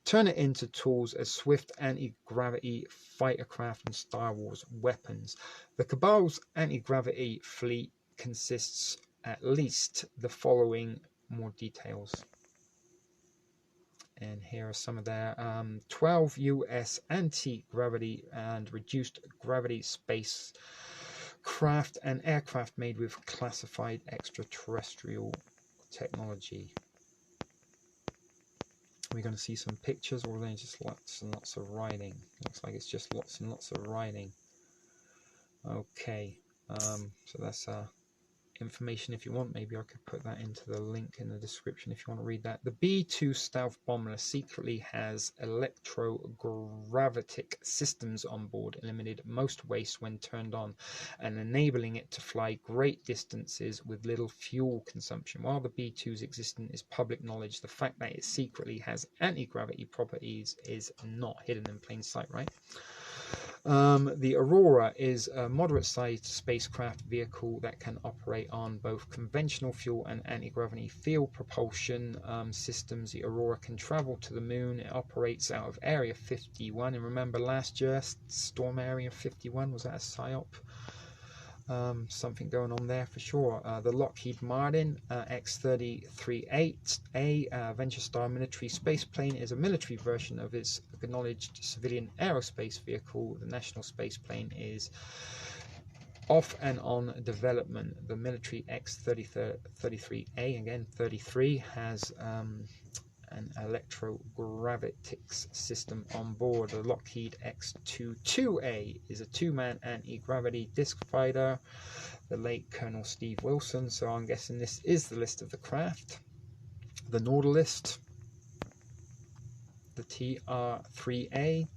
turn it into tools as swift anti-gravity fighter craft and Star Wars weapons. The Cabal's anti-gravity fleet consists at least the following more details. And here are some of their 12 US anti-gravity and reduced gravity space craft and aircraft made with classified extraterrestrial technology. We're going to see some pictures, or are they just lots and lots of writing? Looks like it's just lots and lots of writing. Okay, so that's information. If you want, maybe I could put that into the link in the description if you want to read that. The B-2 stealth bomber secretly has electrogravitic systems on board, eliminated most waste when turned on and enabling it to fly great distances with little fuel consumption. While the B-2's existence is public knowledge, the fact that it secretly has anti-gravity properties is not hidden in plain sight, right? The Aurora is a moderate-sized spacecraft vehicle that can operate on both conventional fuel and anti-gravity field propulsion systems. The Aurora can travel to the moon. It operates out of Area 51. And remember last year, Storm Area 51, was that a PSYOP? Something going on there for sure. The Lockheed Martin X-33A Venture Star military space plane is a military version of its acknowledged civilian aerospace vehicle. The national space plane is off and on development. The military X-33A, again 33, has an electrogravitics system on board. The Lockheed X-22A is a two-man anti-gravity disc fighter. The late Colonel Steve Wilson, so I'm guessing this is the list of the craft. The Nautilus, the TR-3A,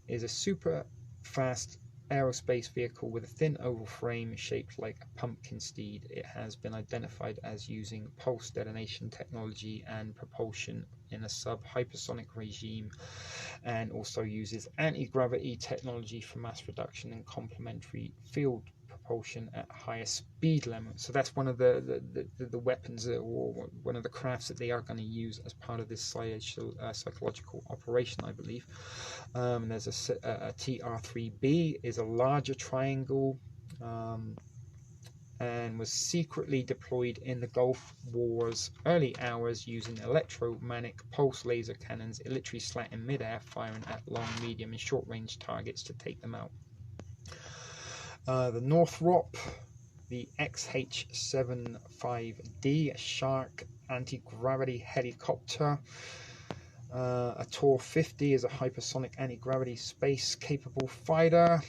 is a super fast aerospace vehicle with a thin oval frame shaped like a pumpkin seed. It has been identified as using pulse detonation technology and propulsion in a sub-hypersonic regime, and also uses anti-gravity technology for mass production and complementary field propulsion at higher speed limits. So that's one of the weapons, or one of the crafts that they are going to use as part of this psychological operation, I believe. There's a TR-3B, is a larger triangle, and was secretly deployed in the Gulf War's early hours using electromagnetic pulse laser cannons. It literally slat in midair, firing at long, medium, and short-range targets to take them out. The Northrop, the XH-75D, a Shark anti-gravity helicopter. A TOR-50 is a hypersonic anti-gravity space-capable fighter.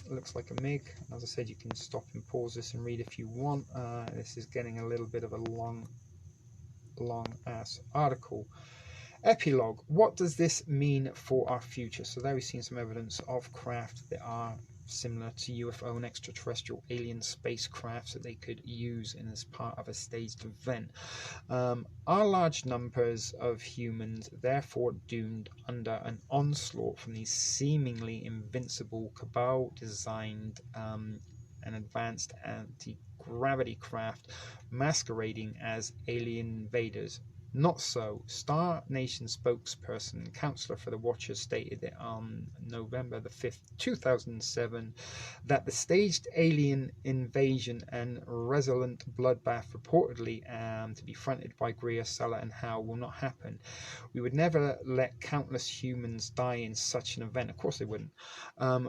It looks like a MiG. As I said, you can stop and pause this and read if you want. This is getting a little bit of a long-ass article. Epilogue. What does this mean for our future? So there we've seen some evidence of craft that are similar to UFO and extraterrestrial alien spacecraft that they could use in as part of a staged event. Are large numbers of humans therefore doomed under an onslaught from these seemingly invincible cabal-designed and advanced anti-gravity craft masquerading as alien invaders? Not so. Star Nation spokesperson and counselor for the Watchers stated that on November the 5th, 2007, that the staged alien invasion and resolute bloodbath reportedly to be fronted by Greer, Sulla and Howe will not happen. We would never let countless humans die in such an event. Of course they wouldn't.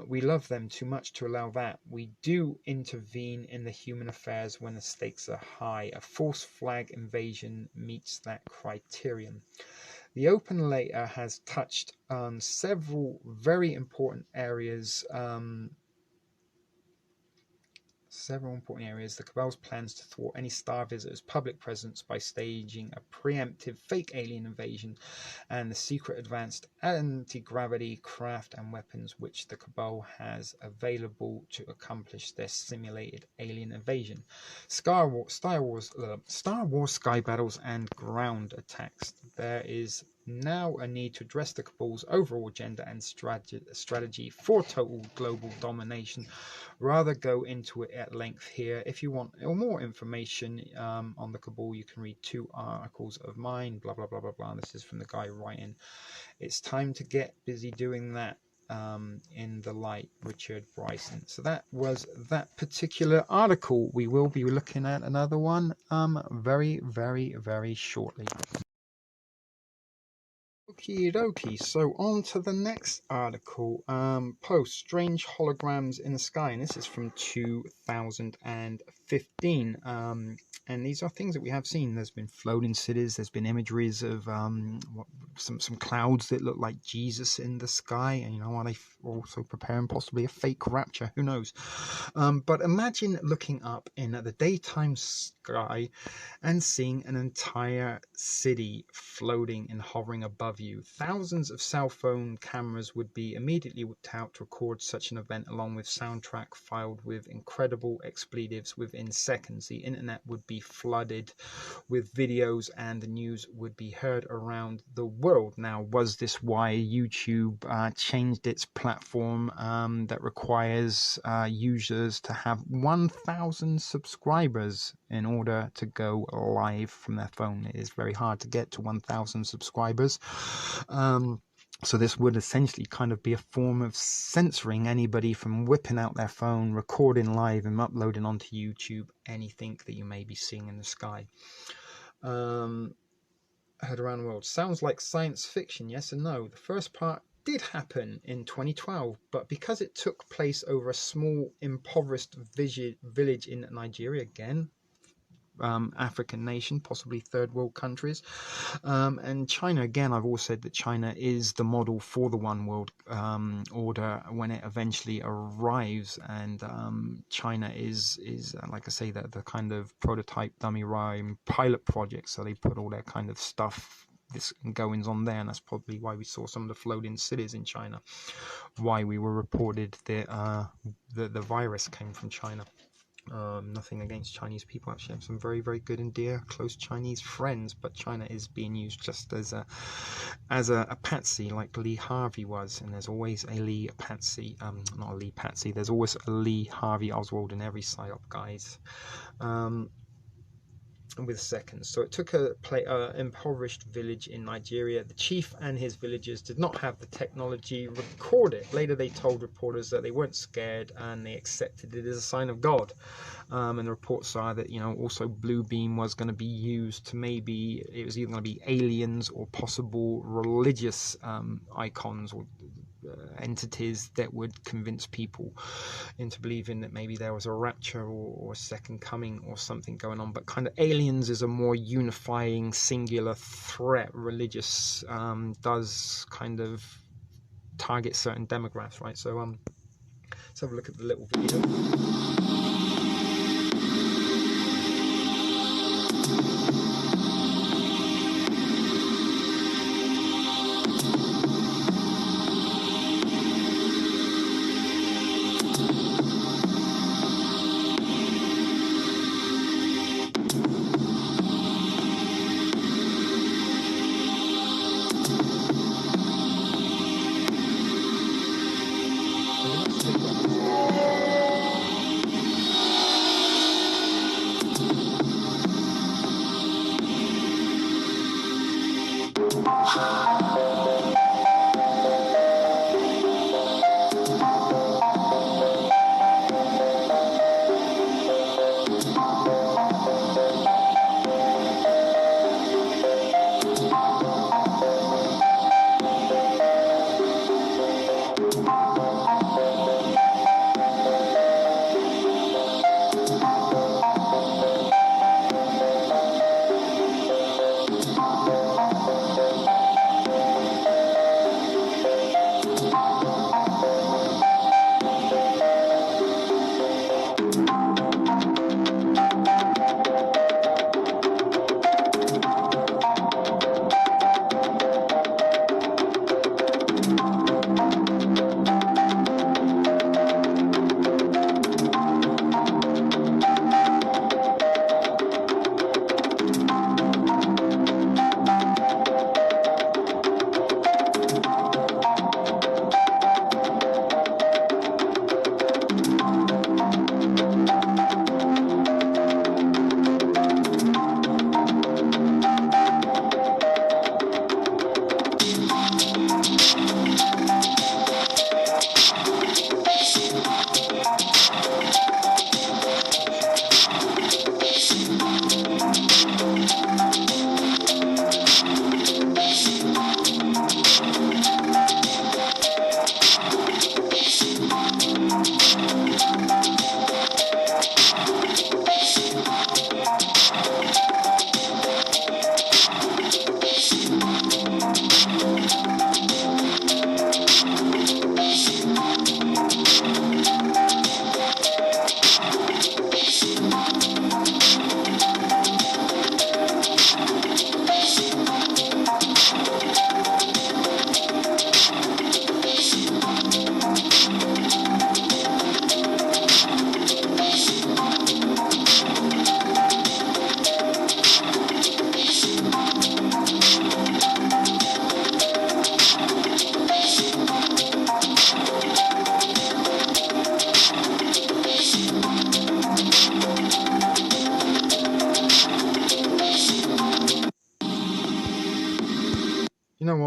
We love them too much to allow that. We do intervene in the human affairs when the stakes are high. A false flag invasion meets that criterion. The open letter has touched on several very important areas. The cabal's plans to thwart any star visitors' public presence by staging a preemptive fake alien invasion and the secret advanced anti-gravity craft and weapons which the cabal has available to accomplish their simulated alien invasion. Star Wars sky battles and ground attacks. There is now a need to address the cabal's overall agenda and strategy for total global domination. Rather go into it at length here. If you want more information on the cabal, you can read 2 articles of mine, blah blah blah blah blah. This is from the guy writing, "It's time to get busy doing that." In the light, Richard Bryson. So that was that particular article. We will be looking at another one very, very, very shortly. Okie dokie, so on to the next article. Post strange holograms in the sky, and this is from 2015. And these are things that we have seen. There's been floating cities, there's been imageries of some clouds that look like Jesus in the sky, and are they also preparing possibly a fake rapture? Who knows? But imagine looking up in the daytime sky and seeing an entire city floating and hovering above you. Thousands of cell phone cameras would be immediately whipped out to record such an event, along with soundtrack filed with incredible expletives within seconds. The internet would be flooded with videos and the news would be heard around the world. Now, was this why YouTube changed its platform that requires users to have 1,000 subscribers in order to go live from their phone? It is very hard to get to 1,000 subscribers. So this would essentially kind of be a form of censoring anybody from whipping out their phone, recording live and uploading onto YouTube anything that you may be seeing in the sky. Heard around the world. Sounds like science fiction, yes and no. The first part did happen in 2012, but because it took place over a small impoverished village in Nigeria, again African nation, possibly third world countries, and China, again, I've always said that China is the model for the one world order when it eventually arrives, and China is like I say, that the kind of prototype dummy rhyme pilot project, so they put all their kind of stuff, this goings on there, and that's probably why we saw some of the floating cities in China, why we were reported that the virus came from China. Nothing against Chinese people. Actually, I have some very, very good and dear close Chinese friends, but China is being used just as a patsy, like Lee Harvey was, and there's always a Lee patsy, not a Lee patsy, there's always a Lee Harvey Oswald in every psyop, guys. With seconds. So it took a impoverished village in Nigeria. The chief and his villagers did not have the technology to record it. Later they told reporters that they weren't scared and they accepted it as a sign of God. And the reports are that also bluebeam was going to be used to, maybe it was either going to be aliens or possible religious icons or entities that would convince people into believing that maybe there was a rapture or a second coming or something going on. But kind of aliens is a more unifying singular threat. Religious does kind of target certain demographics, right? So let's have a look at the little video.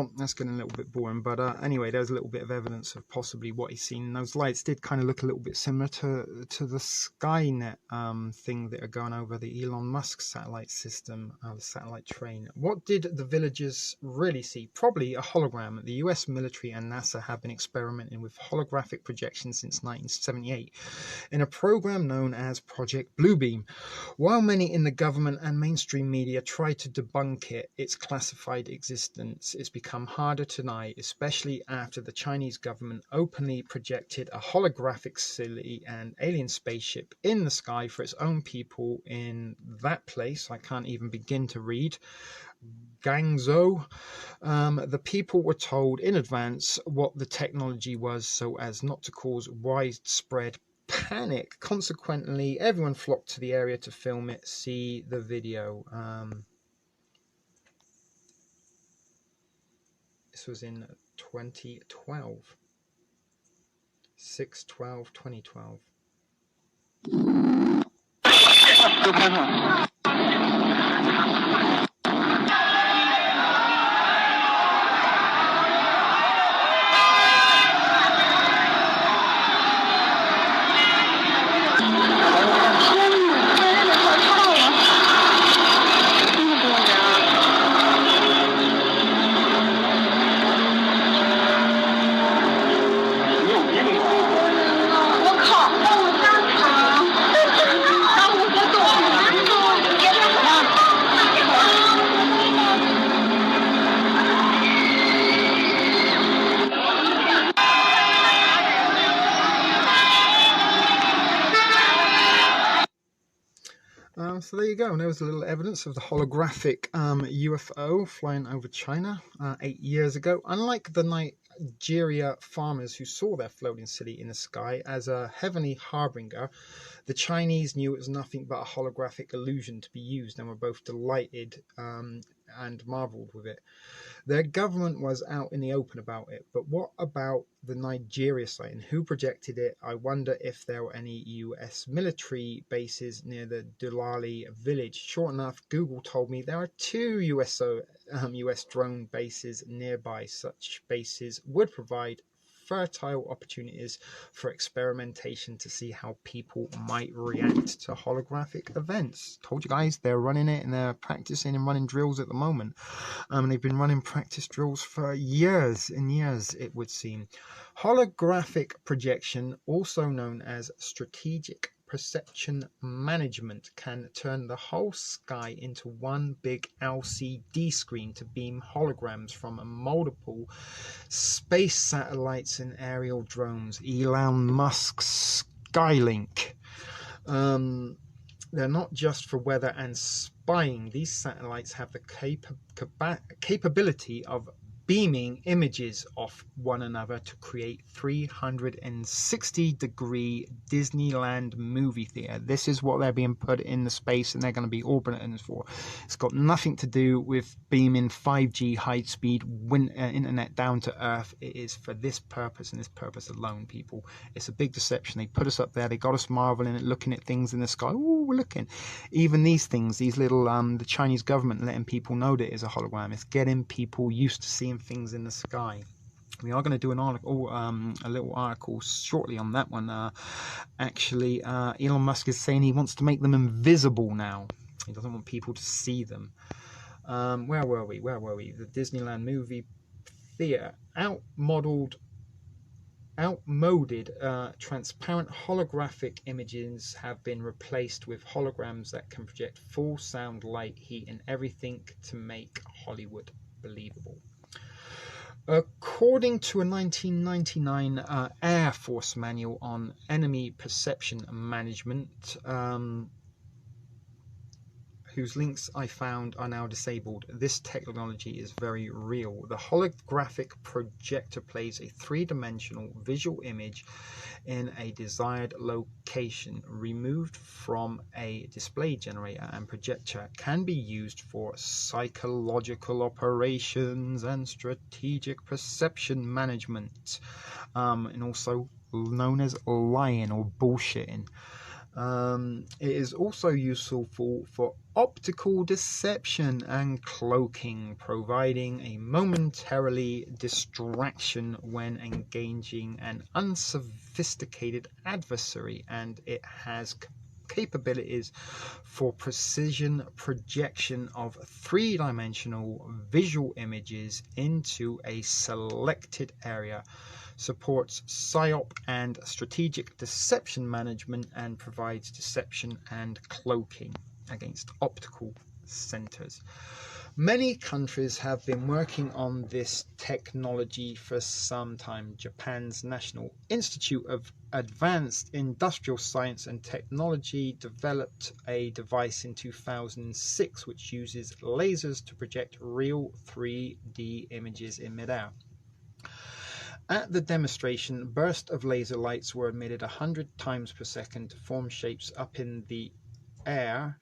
well, that's getting a little bit boring, but anyway, there's a little bit of evidence of possibly what he's seen. Those lights did kind of look a little bit similar to the Skynet thing that are going over the Elon Musk satellite system, the satellite train. What did the villagers really see? Probably a hologram. The US military and NASA have been experimenting with holographic projections since 1978 in a program known as Project Bluebeam. While many in the government and mainstream media try to debunk its classified existence, it's become harder to deny, especially after the Chinese government openly projected a holographic silly and alien spaceship in the sky for its own people in that place. I can't even begin to read. Guangzhou. The people were told in advance what the technology was so as not to cause widespread panic. Consequently, everyone flocked to the area to film it. See the video. This was in 2012. 6/12/2012. So there you go. And there was a little evidence of the holographic UFO flying over China 8 years ago. Unlike the Nigeria farmers who saw their floating city in the sky as a heavenly harbinger, the Chinese knew it was nothing but a holographic illusion to be used and were both delighted and marveled with it. Their government was out in the open about it, but what about the Nigeria sighting? Who projected it? I wonder if there were any US military bases near the Dulali village. Sure enough, Google told me there are 2 US drone bases nearby. Such bases would provide fertile opportunities for experimentation to see how people might react to holographic events. Told you guys, they're running it and they're practicing and running drills at the moment. And they've been running practice drills for years and years, it would seem. Holographic projection, also known as strategic perception management, can turn the whole sky into one big LCD screen to beam holograms from multiple space satellites and aerial drones. Elon Musk's Skylink. They're not just for weather and spying. These satellites have the capability of beaming images off one another to create 360-degree Disneyland movie theater. This is what they're being put in the space and they're going to be orbiting for. It's got nothing to do with beaming 5G high-speed internet down to Earth. It is for this purpose and this purpose alone, people. It's a big deception. They put us up there. They got us marveling at looking at things in the sky. Oh, we're looking. Even these things, these little, the Chinese government letting people know that it is a hologram. It's getting people used to seeing things in the sky. We are going to do an article, a little article shortly on that one. Actually, Elon Musk is saying he wants to make them invisible now. He doesn't want people to see them. Where were we? The Disneyland movie theater. Outmoded transparent holographic images have been replaced with holograms that can project full sound, light, heat, and everything to make Hollywood believable. According to a 1999 Air Force manual on enemy perception management, whose links I found are now disabled, this technology is very real. The holographic projector plays a three-dimensional visual image in a desired location, removed from a display generator, and projector can be used for psychological operations and strategic perception management, and also known as lying or bullshitting. It is also useful for optical deception and cloaking, providing a momentarily distraction when engaging an unsophisticated adversary, and it has capabilities for precision projection of three-dimensional visual images into a selected area, supports PSYOP and strategic deception management, and provides deception and cloaking against optical centers. Many countries have been working on this technology for some time. Japan's National Institute of Advanced Industrial Science and Technology developed a device in 2006 which uses lasers to project real 3D images in midair. At the demonstration, bursts of laser lights were emitted 100 times per second to form shapes up in the air,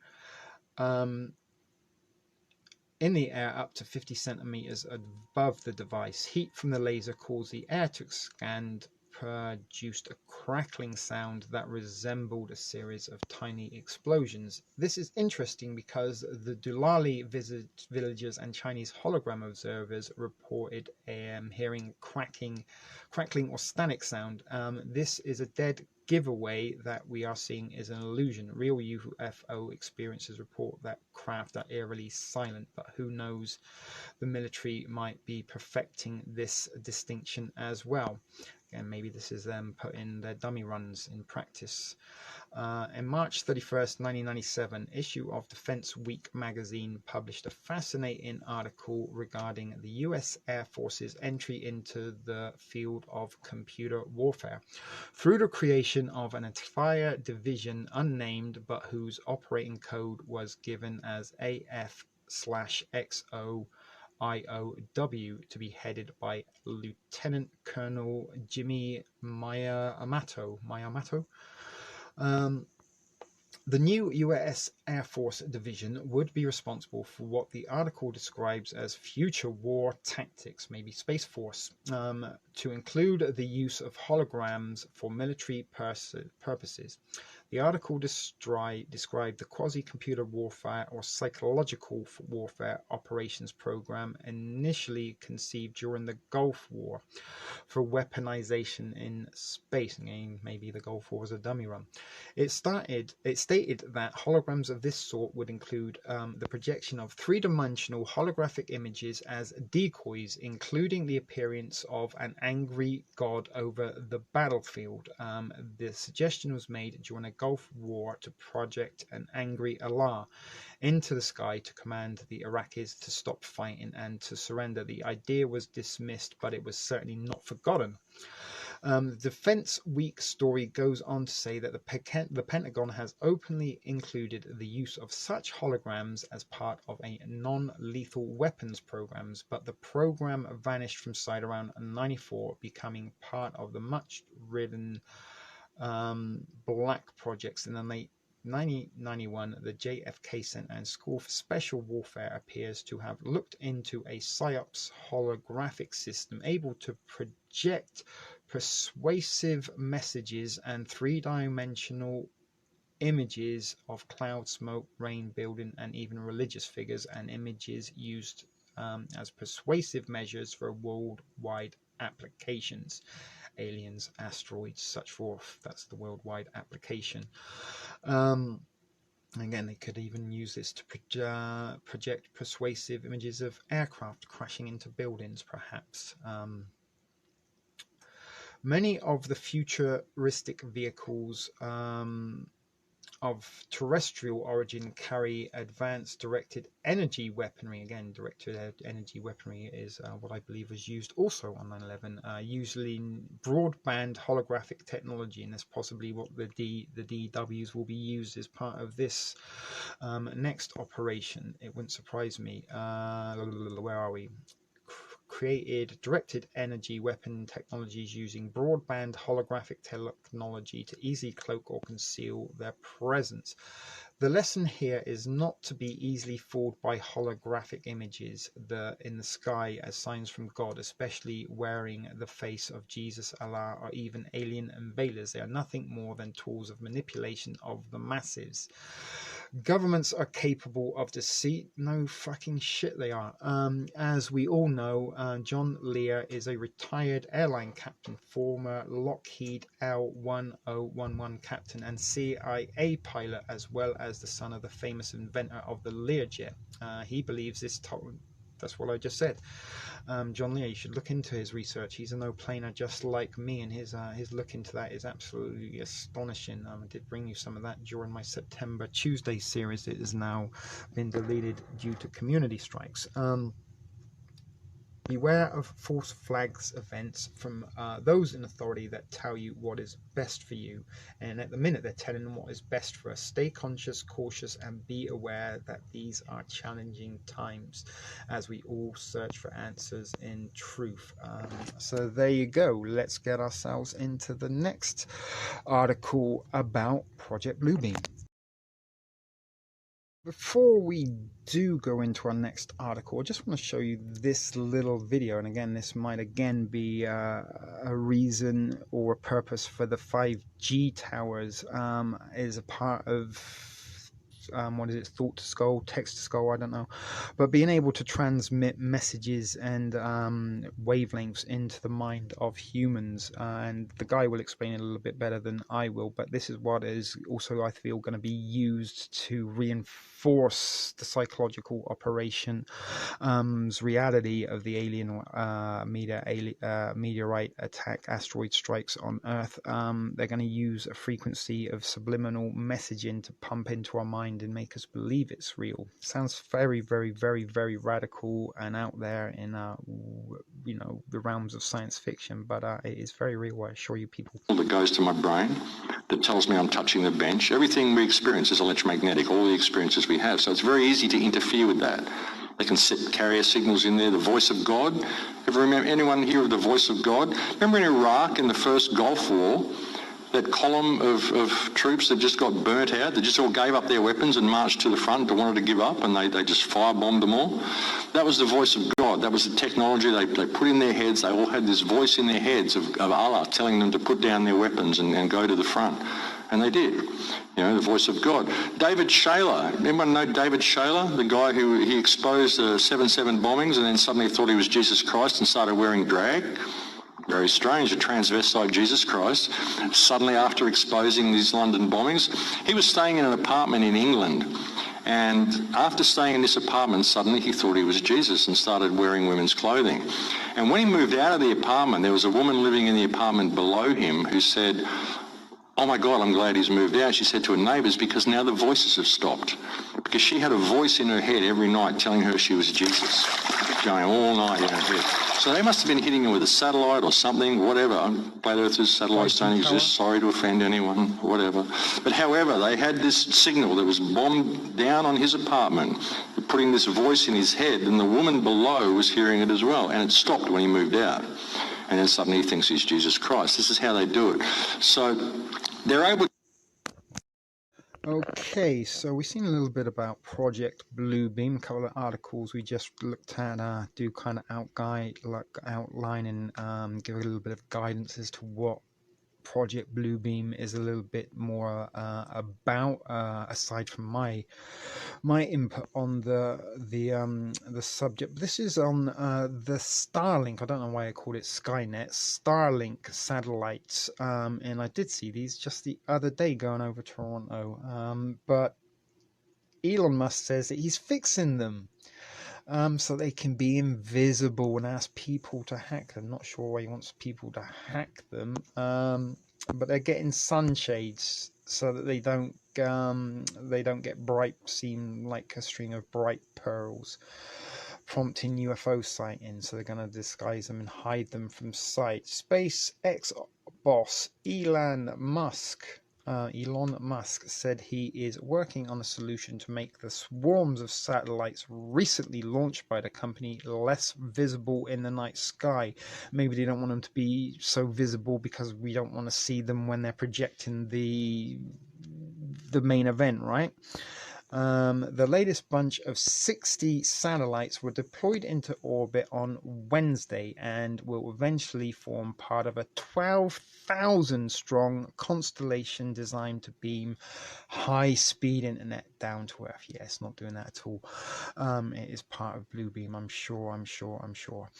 up to 50 centimeters above the device. Heat from the laser caused the air to expand, produced a crackling sound that resembled a series of tiny explosions. This is interesting because the Dulali villagers and Chinese hologram observers reported hearing crackling or static sound. This is a dead giveaway that we are seeing is an illusion. Real UFO experiences report that craft are eerily silent, but who knows, the military might be perfecting this distinction as well. Again, maybe this is them putting their dummy runs in practice. In March 31st, 1997, issue of Defense Week magazine published a fascinating article regarding the US Air Force's entry into the field of computer warfare through the creation of an entire division unnamed but whose operating code was given as AF/XO IOW, to be headed by Lieutenant Colonel Jimmy Miyamoto. The new US Air Force division would be responsible for what the article describes as future war tactics, maybe Space Force, to include the use of holograms for military purposes. The article described the quasi-computer warfare or psychological warfare operations program initially conceived during the Gulf War for weaponization in space. Again, maybe the Gulf War was a dummy run. It stated that holograms of this sort would include the projection of three-dimensional holographic images as decoys, including the appearance of an angry god over the battlefield. The suggestion was made during a Gulf War to project an angry Allah into the sky to command the Iraqis to stop fighting and to surrender. The idea was dismissed, but it was certainly not forgotten. The Defense Week story goes on to say that the Pentagon has openly included the use of such holograms as part of a non-lethal weapons programs, but the program vanished from sight around 1994, becoming part of the much-ridden black projects in the late 1991. The JFK Center and School for Special Warfare appears to have looked into a PSYOPs holographic system able to project persuasive messages and three-dimensional images of cloud, smoke, rain, building, and even religious figures, and images used as persuasive measures for worldwide applications. Aliens, asteroids, such forth. That's the worldwide application. Again, they could even use this to project persuasive images of aircraft crashing into buildings, perhaps. Many of the futuristic vehicles of terrestrial origin carry advanced directed energy weaponry. Again, directed energy weaponry is what I believe was used also on 9/11, usually broadband holographic technology, and that's possibly what the DWs will be used as part of this next operation. It wouldn't surprise me. Where are we? created directed energy weapon technologies using broadband holographic technology to easily cloak or conceal their presence. The lesson here is not to be easily fooled by holographic images in the sky as signs from God, especially wearing the face of Jesus, Allah, or even alien invaders. They are nothing more than tools of manipulation of the masses. Governments are capable of deceit. No fucking shit they are. As we all know, John Lear is a retired airline captain, former Lockheed L-1011 captain and CIA pilot, as well as the son of the famous inventor of the Learjet. He believes this. That's what I just said. John Lear, you should look into his research. He's a no-planer just like me, and his look into that is absolutely astonishing. I did bring you some of that during my September Tuesday series. It has now been deleted due to community strikes. Beware of false flags events from those in authority that tell you what is best for you, and at the minute they're telling them what is best for us. Stay conscious, cautious, and be aware that these are challenging times as we all search for answers in truth. So there you go. Let's get ourselves into the next article about Project Bluebeam. Before we do go into our next article, I just want to show you this little video, and again, this might again be a reason or a purpose for the 5G towers. Is a part of what is it, thought to skull, text to skull, I don't know, but being able to transmit messages and wavelengths into the mind of humans, and the guy will explain it a little bit better than I will, but this is what is also, I feel, going to be used to reinforce the psychological operation reality of the alien meteorite attack, asteroid strikes on Earth. They're going to use a frequency of subliminal messaging to pump into our mind and make us believe it's real. Sounds very, very, very, very radical and out there in the realms of science fiction, but it is very real, I assure you people. That goes to my brain that tells me I'm touching the bench. Everything we experience is electromagnetic, all the experiences we have, so it's very easy to interfere with that. They can set carrier signals in there. The voice of God. Ever remember anyone hear of the voice of God? Remember in Iraq in the first Gulf War, that column of troops that just got burnt out, they just all gave up their weapons and marched to the front, they wanted to give up, and they just firebombed them all? That was the voice of God. That was the technology they put in their heads. They all had this voice in their heads of Allah telling them to put down their weapons and go to the front. And they did. The voice of God. David Shayler. Anyone know David Shayler? The guy who he exposed the 7/7 bombings and then suddenly thought he was Jesus Christ and started wearing drag. Very strange, a transvestite Jesus Christ, suddenly after exposing these London bombings. He was staying in an apartment in England, and after staying in this apartment, suddenly he thought he was Jesus and started wearing women's clothing. And when he moved out of the apartment, there was a woman living in the apartment below him who said, "Oh my God, I'm glad he's moved out," she said to her neighbours, because now the voices have stopped. Because she had a voice in her head every night telling her she was Jesus, going all night in her head. So they must have been hitting her with a satellite or something, whatever. Flat Earthers, satellites don't exist, sorry to offend anyone, whatever. But however, they had this signal that was bombed down on his apartment, putting this voice in his head, and the woman below was hearing it as well, and it stopped when he moved out. And then suddenly he thinks he's Jesus Christ. This is how they do it. So they're able. Okay, so we've seen a little bit about Project Bluebeam. A couple of articles we just looked at do kind of outline and give a little bit of guidance as to what Project Bluebeam is a little bit more about, aside from my input on the subject. This is on the Starlink. I don't know why I called it Skynet. Starlink satellites, and I did see these just the other day going over Toronto. But Elon Musk says that he's fixing them. So they can be invisible and ask people to hack them. Not sure why he wants people to hack them, but they're getting sunshades so that they don't get bright, seem like a string of bright pearls, prompting UFO sightings. So they're going to disguise them and hide them from sight. SpaceX boss Elon Musk Elon Musk said he is working on a solution to make the swarms of satellites recently launched by the company less visible in the night sky. Maybe they don't want them to be so visible because we don't want to see them when they're projecting the main event, right? The latest bunch of 60 satellites were deployed into orbit on Wednesday and will eventually form part of a 12,000 strong constellation designed to beam high-speed internet down to Earth. Yeah, it's not doing that at all. It is part of Bluebeam, I'm sure.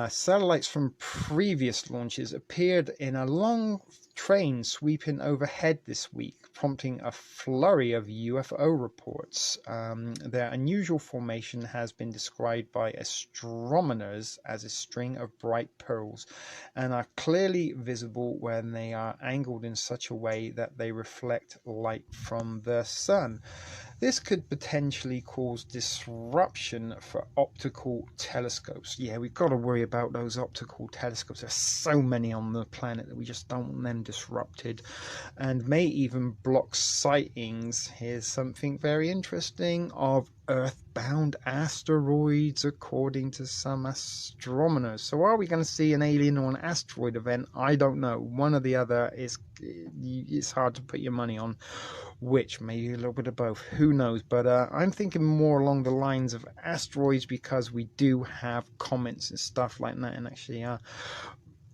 Satellites from previous launches appeared in a long train sweeping overhead this week, prompting a flurry of UFO reports. Their unusual formation has been described by astronomers as a string of bright pearls and are clearly visible when they are angled in such a way that they reflect light from the sun. This could potentially cause disruption for optical telescopes. Yeah, we've got to worry about those optical telescopes. There's so many on the planet that we just don't want them disrupted, and may even block sightings. Here's something very interesting of earthbound asteroids, according to some astronomers. So are we going to see an alien or an asteroid event? I don't know. One or the other is, it's hard to put your money on which, maybe a little bit of both, who knows. But I'm thinking more along the lines of asteroids, because we do have comments and stuff like that. And actually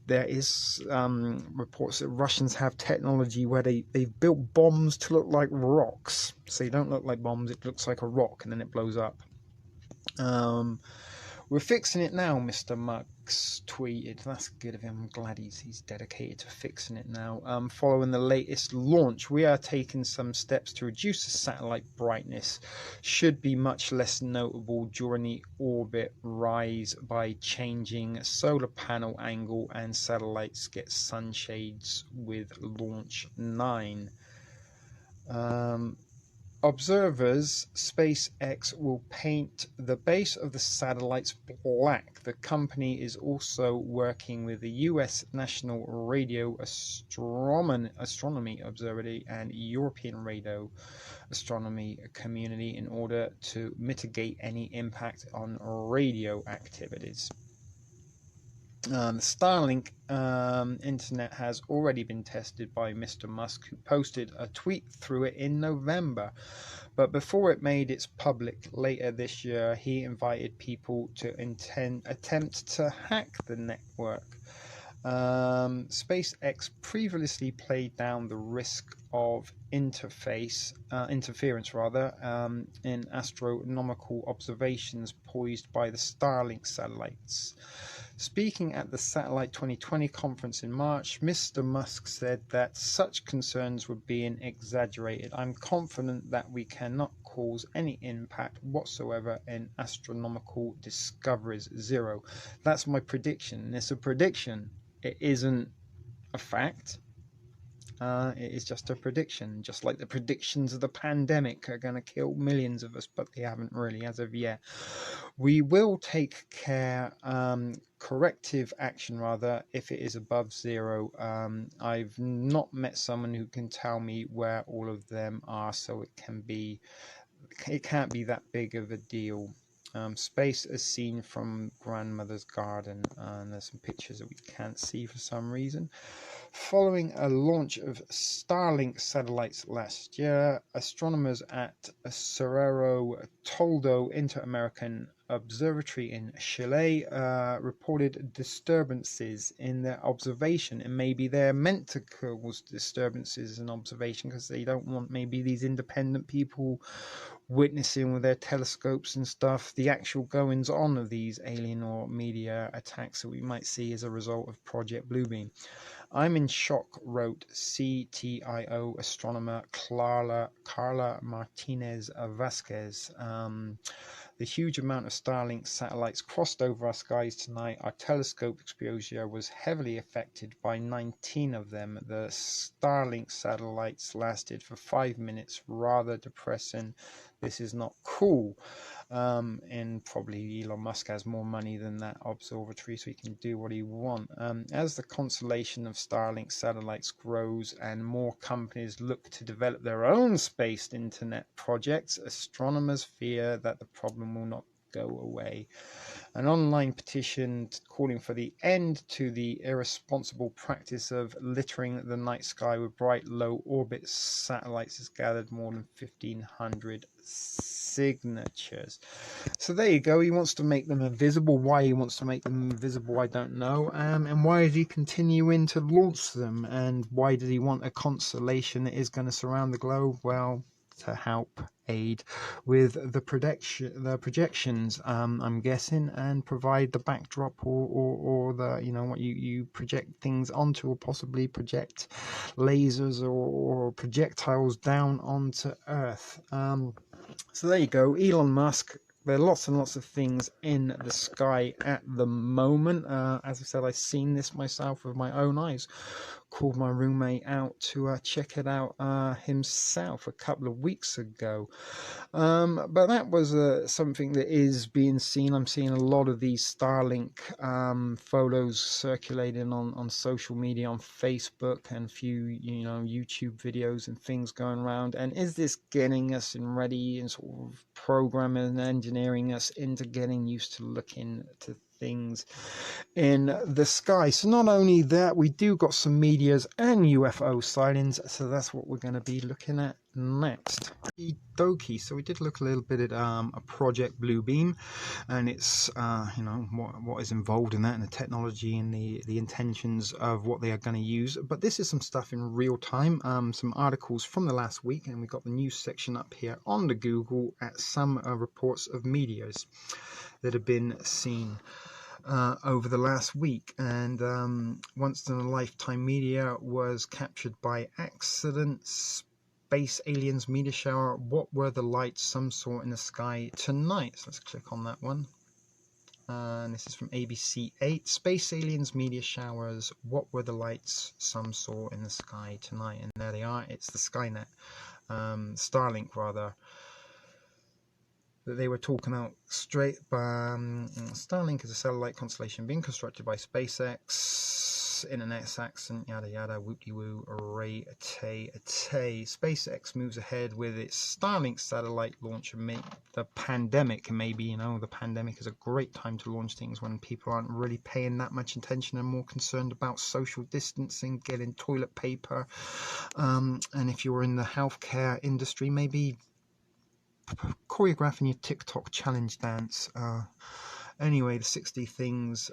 there is reports that Russians have technology where they've built bombs to look like rocks. So they don't look like bombs, it looks like a rock and then it blows up. We're fixing it now, Mr. Musk tweeted. That's good of him. I'm glad he's dedicated to fixing it now. Following the latest launch, we are taking some steps to reduce the satellite brightness. Should be much less notable during the orbit rise by changing solar panel angle, and satellites get sunshades with Launch 9. Observers, SpaceX will paint the base of the satellites black. The company is also working with the U.S. National Radio Astronomy Observatory and European Radio Astronomy community in order to mitigate any impact on radio activities. The Starlink internet has already been tested by Mr. Musk, who posted a tweet through it in November. But before it made its public later this year, he invited people to attempt to hack the network. SpaceX previously played down the risk of interference in astronomical observations posed by the Starlink satellites. Speaking at the Satellite 2020 conference in March, Mr. Musk said that such concerns were being exaggerated. I'm confident that we cannot cause any impact whatsoever in astronomical discoveries. Zero. That's my prediction. It's a prediction. It isn't a fact. It is just a prediction, just like the predictions of the pandemic are going to kill millions of us, but they haven't really as of yet. We will take corrective action rather, if it is above zero. I've not met someone who can tell me where all of them are, so it can't be that big of a deal. Space as seen from grandmother's garden, and there's some pictures that we can't see for some reason. Following a launch of Starlink satellites last year, astronomers at Cerro Toldo Inter-American Observatory in Chile reported disturbances in their observation, and maybe they're meant to cause disturbances in observation because they don't want maybe these independent people witnessing with their telescopes and stuff the actual goings on of these alien or media attacks that we might see as a result of Project Bluebeam. I'm in shock, wrote CTIO astronomer Carla Martinez Vasquez. The huge amount of Starlink satellites crossed over our skies tonight. Our telescope exposure was heavily affected by 19 of them. The Starlink satellites lasted for 5 minutes. Rather depressing. This is not cool. And probably Elon Musk has more money than that observatory, so he can do what he wants. As the constellation of Starlink satellites grows and more companies look to develop their own space internet projects, astronomers fear that the problem will not go away. An online petition calling for the end to the irresponsible practice of littering the night sky with bright low orbit satellites has gathered more than 1,500 signatures. So there you go. He wants to make them invisible. Why he wants to make them invisible, I don't know. And why is he continuing to launch them? And why does he want a constellation that is going to surround the globe? Well, to help aid with the projections, I'm guessing, and provide the backdrop or the, you know, what you project things onto, or possibly project lasers or projectiles down onto Earth. So there you go, Elon Musk. There are lots and lots of things in the sky at the moment. As I said, I've seen this myself with my own eyes. Called my roommate out to check it out himself a couple of weeks ago. But that was something that is being seen. I'm seeing a lot of these Starlink photos circulating on social media, on Facebook, and a few, you know, YouTube videos and things going around. And is this getting us in ready and sort of programming and engineering us into getting used to looking to things in the sky? So not only that, we do got some meteors and UFO sightings, so that's what we're going to be looking at next. Doki. So we did look a little bit at a project Bluebeam, and it's you know, what is involved in that, and the technology and the intentions of what they are going to use. But this is some stuff in real time, some articles from the last week, and we've got the news section up here on the Google at some reports of meteors that have been seen over the last week. And once in a lifetime meteor was captured by accident. Space aliens meteor shower. What were the lights some saw in the sky tonight? So let's click on that one. And this is from ABC 8. Space aliens meteor showers. What were the lights some saw in the sky tonight? And there they are. It's the Skynet, Starlink rather, that they were talking out straight. Starlink is a satellite constellation being constructed by SpaceX. Internet's accent, yada yada, whoop-de-woo, array-a-tay-a-tay. SpaceX moves ahead with its Starlink satellite launch amid the pandemic. Maybe, you know, the pandemic is a great time to launch things when people aren't really paying that much attention and more concerned about social distancing, getting toilet paper. And if you're in the healthcare industry, maybe choreographing your TikTok challenge dance. Anyway, the 60 Starlink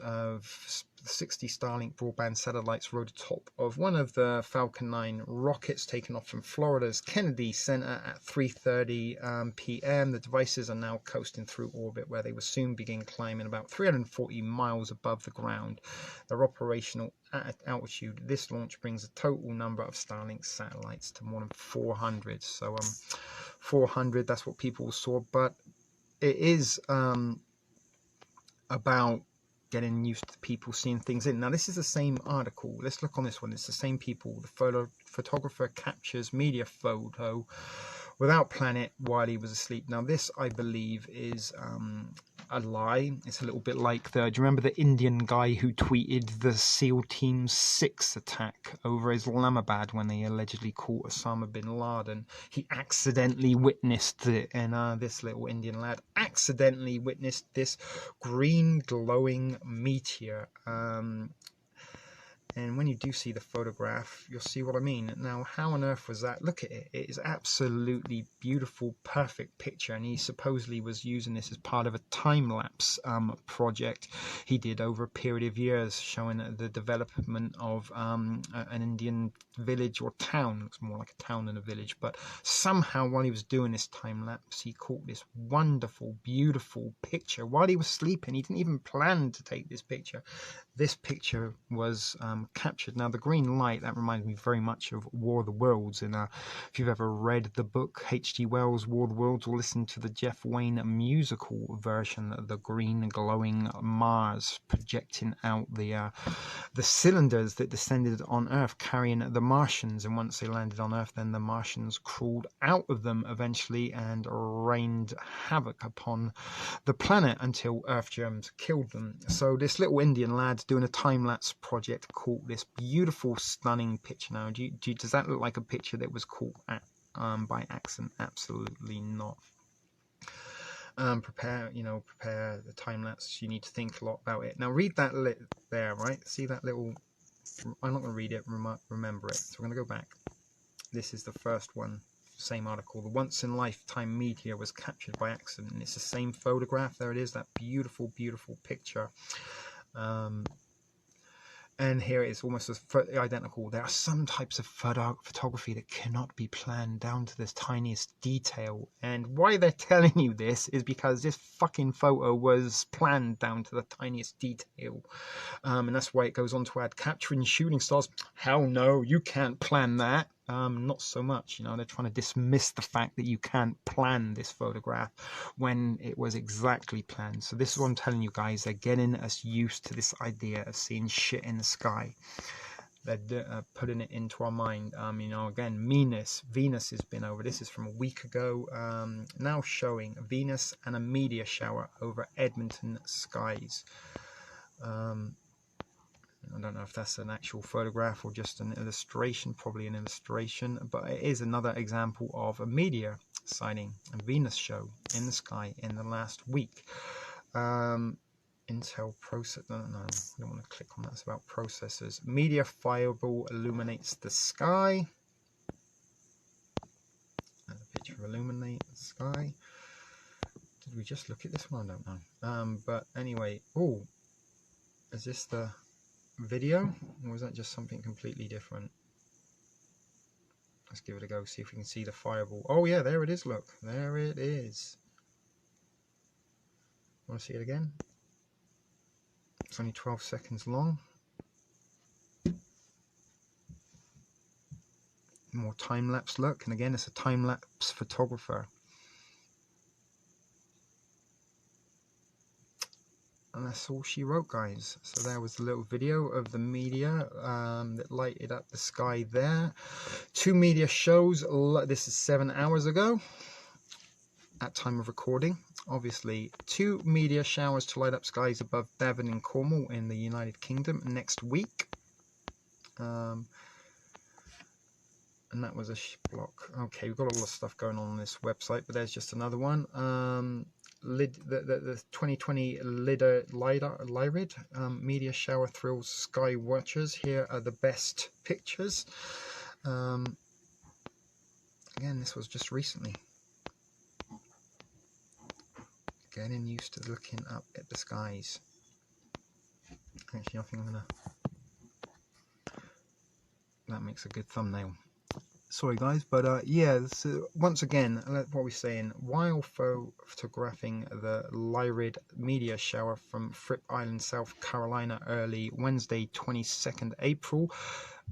broadband satellites rode atop of one of the Falcon 9 rockets taken off from Florida's Kennedy Center at 3:30 p.m. The devices are now coasting through orbit, where they will soon begin climbing about 340 miles above the ground. They're operational at altitude. This launch brings the total number of Starlink satellites to more than 400. So 400, that's what people saw. But it is about getting used to people seeing things in. Now, this is the same article. Let's look on this one. It's the same people. The photographer captures meteor photo without planet while he was asleep. Now, this, I believe, is a lie. It's a little bit like do you remember the Indian guy who tweeted the SEAL Team 6 attack over Islamabad when they allegedly caught Osama bin Laden? He accidentally witnessed it, and this little Indian lad accidentally witnessed this green glowing meteor. And when you do see the photograph, you'll see what I mean. Now, how on earth was that? Look at it. It is absolutely beautiful, perfect picture. And he supposedly was using this as part of a time-lapse project he did over a period of years, showing the development of an Indian village or town. It looks more like a town than a village. But somehow, while he was doing this time-lapse, he caught this wonderful, beautiful picture. While he was sleeping, he didn't even plan to take this picture. This picture was captured. Now, the green light, that reminds me very much of War of the Worlds. And if you've ever read the book H.G. Wells' War of the Worlds, or listened to the Jeff Wayne musical version, the green glowing Mars projecting out the cylinders that descended on Earth, carrying the Martians. And once they landed on Earth, then the Martians crawled out of them eventually and rained havoc upon the planet until Earth germs killed them. So this little Indian lad doing a time-lapse project called caught this beautiful, stunning picture. Now, does that look like a picture that was caught by accident? Absolutely not. Prepare the time lapse. You need to think a lot about it. Now, read that there, right? See that little. I'm not going to read it. Remember it. So we're going to go back. This is the first one. Same article. The once in lifetime meteor was captured by accident. And it's the same photograph. There it is. That beautiful, beautiful picture. And here it is, almost as identical. There are some types of photography that cannot be planned down to this tiniest detail. And why they're telling you this is because this fucking photo was planned down to the tiniest detail. And that's why it goes on to add capturing shooting stars. Hell no, you can't plan that. Not so much, they're trying to dismiss the fact that you can't plan this photograph when it was exactly planned. So this is what I'm telling you guys, they're getting us used to this idea of seeing shit in the sky. They're putting it into our mind. Again, Venus has been over. This is from a week ago. Now showing Venus and a meteor shower over Edmonton skies. I don't know if that's an actual photograph or just an illustration, probably an illustration, but it is another example of a meteor sighting, a Venus show in the sky in the last week. Intel process, no, I don't want to click on that, it's about processors. Meteor fireball illuminates the sky. There's a picture of illuminate the sky. Did we just look at this one? I don't know. But anyway, oh, is this the video, or was that just something completely different? Let's give it a go, see if we can see the fireball. Oh yeah, there it is, look, there it is. Want to see it again? It's only 12 seconds long. More time-lapse look, and again it's a time-lapse photographer. And that's all she wrote, guys. So there was a little video of the meteor that lighted up the sky there. 2 meteor shows. This is 7 hours ago at time of recording. Obviously, 2 meteor showers to light up skies above Devon in Cornwall in the United Kingdom next week. And that was a block. Okay, we've got a lot of stuff going on this website, but there's just another one. The 2020 Lyrid meteor shower thrills sky watchers. Here are the best pictures. Again, this was just recently. Getting used to looking up at the skies. Actually, I think that makes a good thumbnail. Sorry guys, but yeah, so once again, what we're saying, while photographing the Lyrid meteor shower from Fripp Island, South Carolina, early Wednesday, 22nd April,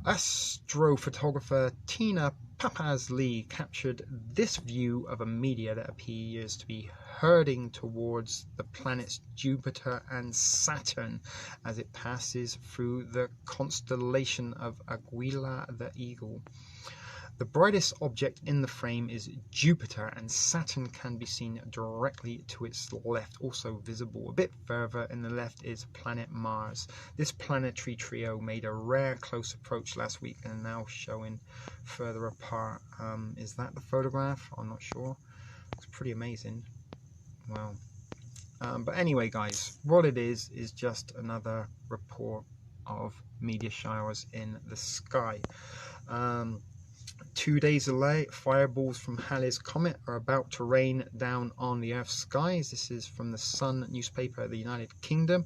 astrophotographer Tina Papaz-Lee captured this view of a meteor that appears to be hurtling towards the planets Jupiter and Saturn as it passes through the constellation of Aquila the Eagle. The brightest object in the frame is Jupiter, and Saturn can be seen directly to its left, also visible. A bit further in the left is planet Mars. This planetary trio made a rare close approach last week and are now showing further apart. Is that the photograph? I'm not sure. It's pretty amazing. Wow. But anyway, guys, what it is just another report of meteor showers in the sky. 2 days late, fireballs from Halley's Comet are about to rain down on the Earth's skies. This is from the Sun newspaper of the United Kingdom.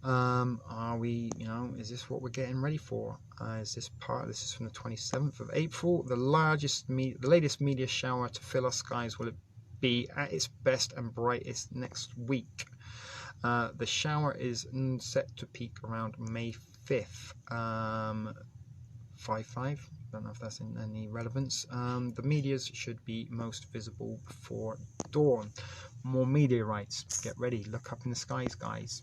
Are we, is this what we're getting ready for? This is from the 27th of April. The latest meteor shower to fill our skies will be at its best and brightest next week. The shower is set to peak around May 5th. 5-5. Don't know if that's in any relevance. The meteors should be most visible before dawn. More meteorites. Get ready. Look up in the skies, guys.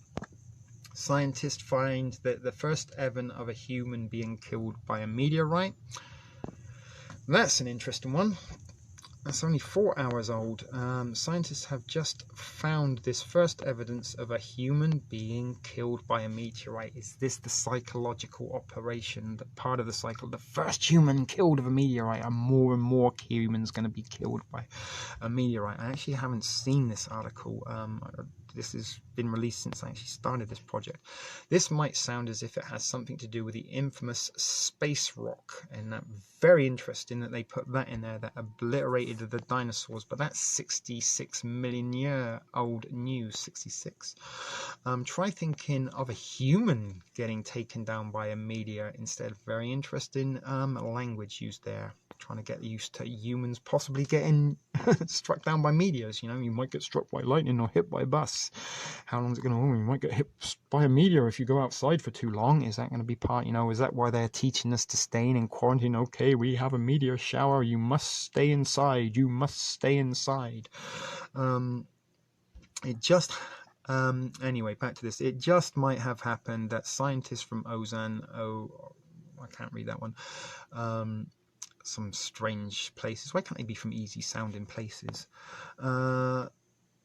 Scientists find that the first ever of a human being killed by a meteorite. That's an interesting one. It's only 4 hours old. Scientists have just found this first evidence of a human being killed by a meteorite. Is this the psychological operation, the part of the cycle? The first human killed of a meteorite, and more humans going to be killed by a meteorite. I actually haven't seen this article. This has been released since I actually started this project. This might sound as if it has something to do with the infamous space rock, and that very interesting that they put that in there, that obliterated the dinosaurs, but that's 66 million year old news. 66. Try thinking of a human getting taken down by a meteor instead. Very interesting language used there. Trying to get used to humans possibly getting struck down by meteors. You know, you might get struck by lightning or hit by a bus. How long is it going to? You might get hit by a meteor if you go outside for too long. Is that going to be part? You know, is that why they're teaching us to stay in quarantine? Okay, we have a meteor shower. You must stay inside. You must stay inside. Anyway, back to this. It just might have happened that scientists from Ozan, I can't read that one. Some strange places. Why can't they be from easy sounding places? And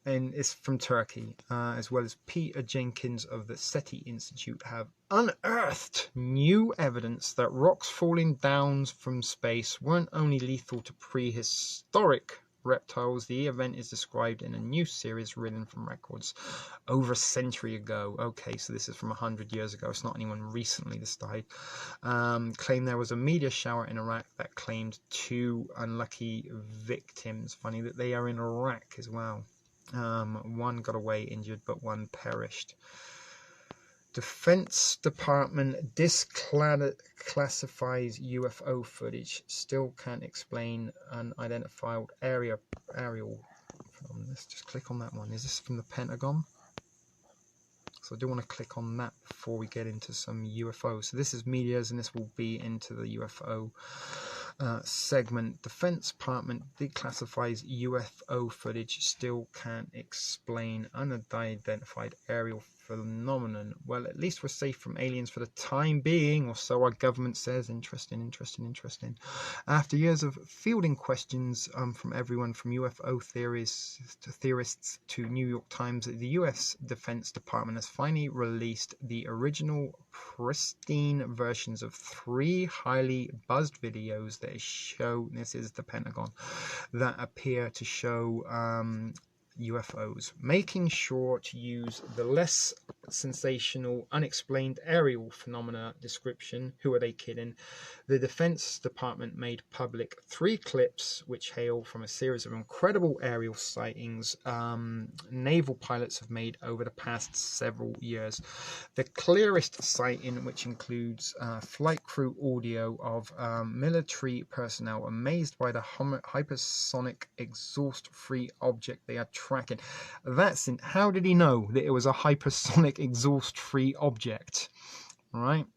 it's from Turkey, as well as Peter Jenkins of the SETI Institute have unearthed new evidence that rocks falling down from space weren't only lethal to prehistoric reptiles. The event is described in a new series written from records over a century ago. Okay, so this is from 100 years ago. It's not anyone recently this died. Claimed there was a meteor shower in Iraq that claimed 2 unlucky victims. Funny that they are in Iraq as well. One got away injured, but one perished. Defense Department disclassifies UFO footage. Still can't explain unidentified aerial. Let's just click on that one. Is this from the Pentagon? So I do want to click on that before we get into some UFOs. So this is meteors, and this will be into the UFO segment. Defense Department declassifies UFO footage. Still can't explain unidentified aerial phenomenon. Well, at least we're safe from aliens for the time being, or so our government says. Interesting. After years of fielding questions from everyone from UFO theorists to New York Times, the US Defense Department has finally released the original pristine versions of 3 highly buzzed videos that show, this is the Pentagon, that appear to show UFOs, making sure to use the less sensational unexplained aerial phenomena description. Who are they kidding? The Defense Department made public 3 clips which hail from a series of incredible aerial sightings naval pilots have made over the past several years. The clearest sighting, which includes flight crew audio of military personnel amazed by the hypersonic exhaust-free object they are tracking. That's in. How did he know that it was a hypersonic exhaust-free object? Right?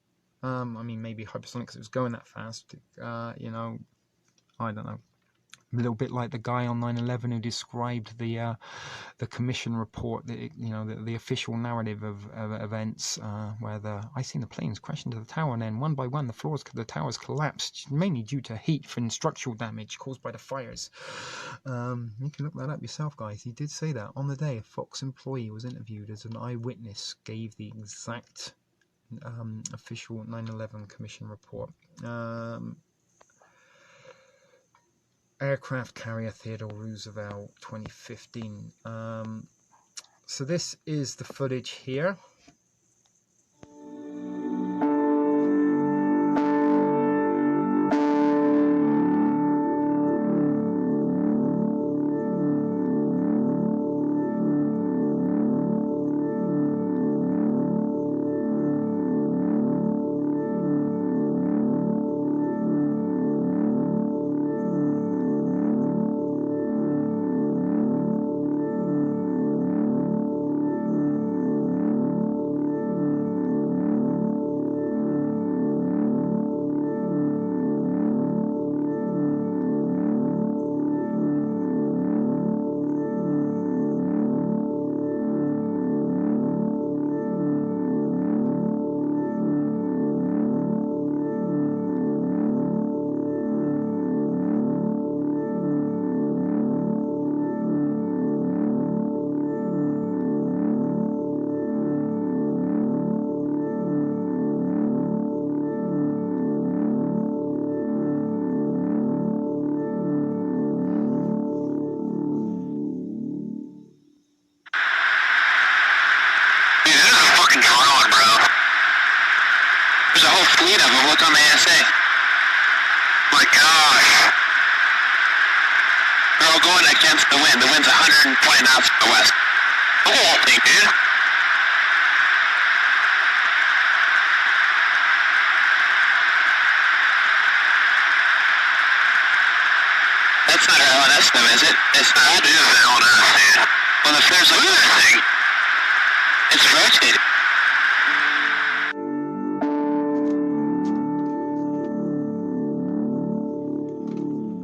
I mean, maybe hypersonic because it was going that fast. You know, I don't know. A little bit like the guy on 9/11 who described the commission report, the official narrative of events, where I seen the planes crash into the tower, and then one by one the towers collapsed, mainly due to heat and structural damage caused by the fires. You can look that up yourself, guys. He did say that on the day a Fox employee was interviewed as an eyewitness, gave the exact official 9/11 commission report. Aircraft carrier Theodore Roosevelt 2015. So this is the footage here. fleet of them. Look on the ASA. My gosh. They're all going against the wind. The wind's 120 knots to the west. The whole thing, dude. That's not our LNS though, is it? It's not. It is the LNS, dude. Well, if there's a lunar thing, it's rotating.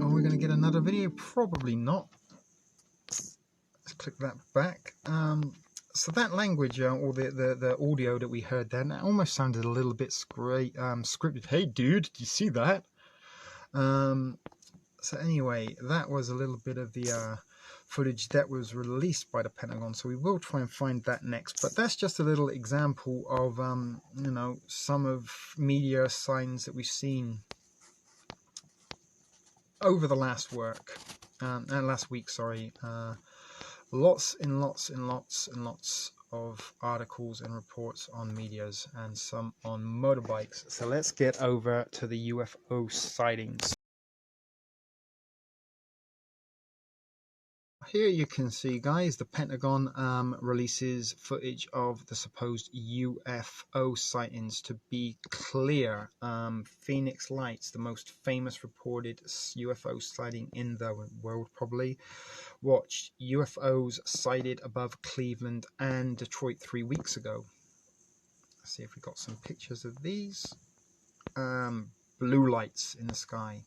Are we going to get another video? Probably not. Let's click that back. So that language, or the audio that we heard then, that almost sounded a little bit scripted. Hey dude, did you see that? So anyway, that was a little bit of the footage that was released by the Pentagon. So we will try and find that next. But that's just a little example of, you know, some of media signs that we've seen over the last week. Sorry, lots and lots and lots and lots of articles and reports on medias and some on motorbikes. So let's get over to the UFO sightings. Here you can see, guys, the Pentagon releases footage of the supposed UFO sightings. To be clear, Phoenix Lights, the most famous reported UFO sighting in the world probably, watched UFOs sighted above Cleveland and Detroit 3 weeks ago. Let's see if we got some pictures of these. Blue lights in the sky,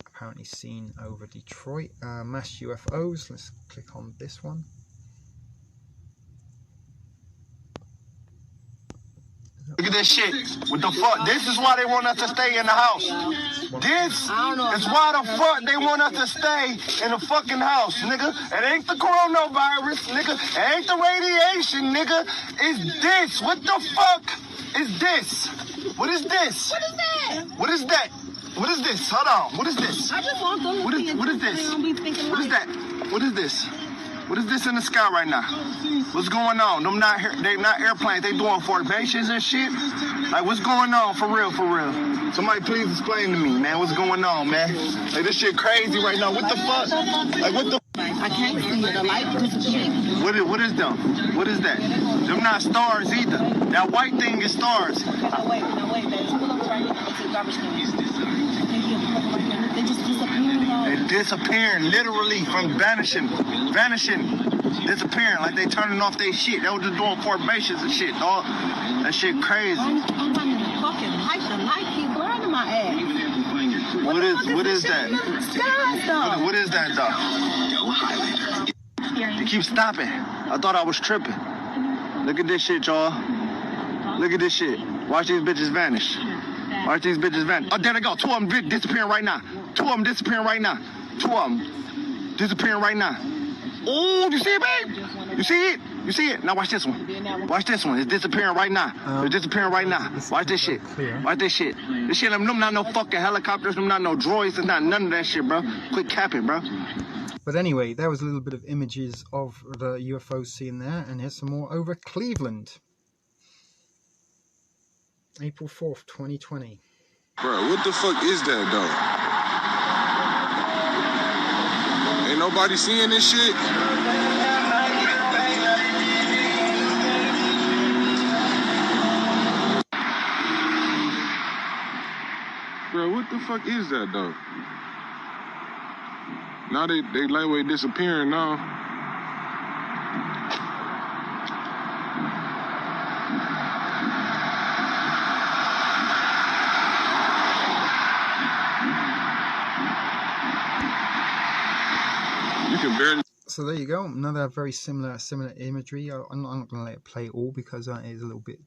apparently seen over Detroit. Mass UFOs, let's click on this one. Look at this shit. What the fuck? This is why they want us to stay in the house. This is why the fuck they want us to stay in the fucking house, nigga. It ain't the coronavirus, nigga. It ain't the radiation, nigga. It's this. What the fuck is this? What is this? What is that? What is that? What is this? Hold on. What is this? I just want them to What see is it. what is this? They don't be thinking What is like- that? What is this? What is this in the sky right now? What's going on? Them not they not airplanes. They doing formations and shit. Like what's going on for real? For real? Somebody please explain to me, man. What's going on, man? Like this shit crazy right now. What the fuck? Like what the? I can't see it. The light disappeared. What is them? What is that? Them not stars either. That white thing is stars. No, wait. There's pull up right here. It's a garbage can. They just disappeared, y'all. They disappearing literally from vanishing, disappearing like they turning off their shit. They were just doing formations and shit, dog. That shit crazy. I'm running the fucking light. The light keep blurring my ass. What is this that? shit in the skies, though? What is that, dog? They keep stopping. I thought I was tripping. Look at this shit, y'all. Look at this shit. Watch these bitches vanish. Watch these bitches vanish. Oh, there they go. Two of them disappearing right now. Two of them disappearing right now. Two of them disappearing right now. Oh, you see it, babe? You see it? You see it? Now watch this one. Watch this one. It's disappearing right now. It's disappearing right now. Watch this shit. Watch this shit. This shit, them not no fucking helicopters. Them not no droids. It's not none of that shit, bro. Quit capping, bro. But anyway, there was a little bit of images of the UFOs seen there, and here's some more over Cleveland. April 4th, 2020. Bro, what the fuck is that, though? Ain't nobody seeing this shit? Bro, what the fuck is that, though? Now they lightweight disappearing now. You can barely. So there you go, another very similar imagery. I'm not going to let it play all because it is a little bit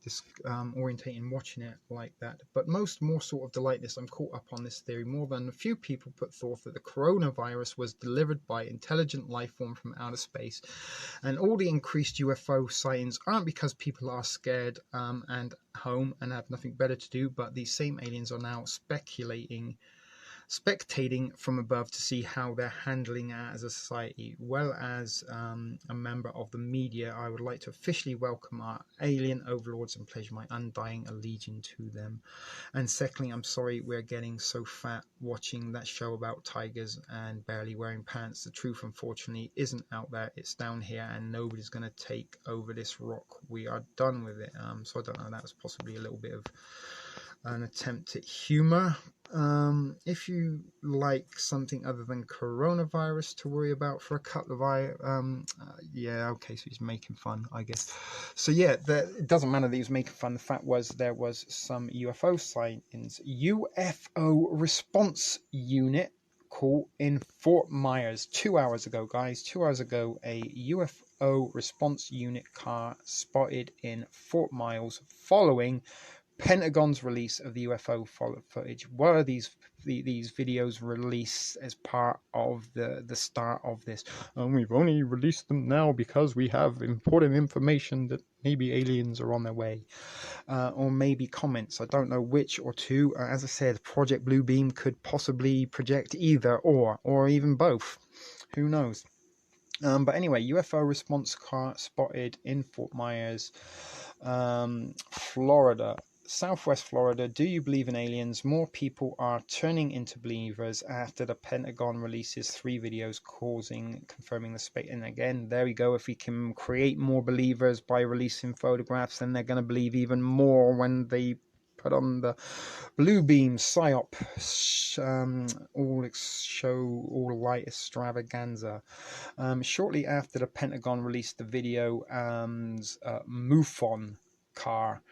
orientating watching it like that. But more sort of delightness. I'm caught up on this theory. More than a few people put forth that the coronavirus was delivered by intelligent life form from outer space, and all the increased UFO sightings aren't because people are scared and home and have nothing better to do, but these same aliens are now speculating spectating from above to see how they're handling it as a society. Well, as a member of the media, I would like to officially welcome our alien overlords and pledge my undying allegiance to them. And secondly, I'm sorry we're getting so fat watching that show about tigers and barely wearing pants. The truth, unfortunately, isn't out there. It's down here, and nobody's going to take over this rock. We are done with it. So I don't know, that was possibly a little bit of an attempt at humor. If you like something other than coronavirus to worry about for a couple of yeah, okay, so he's making fun, I guess. So yeah, it doesn't matter that he was making fun. The fact was there was some UFO sightings. UFO response unit call in Fort Myers 2 hours ago, guys. 2 hours ago, a UFO response unit car spotted in Fort Myers following Pentagon's release of the UFO footage. Were these videos released as part of the start of this? We've only released them now because we have important information that maybe aliens are on their way, or maybe comments. I don't know which or two. As I said, Project Bluebeam could possibly project either or even both. Who knows? But anyway, UFO response car spotted in Fort Myers, Florida. Southwest Florida. Do you believe in aliens? More people are turning into believers after the Pentagon releases 3 videos confirming the space. And again, there we go. If we can create more believers by releasing photographs, then they're going to believe even more when they put on the bluebeam psyop, all light extravaganza. Shortly after the Pentagon released the video, MUFON car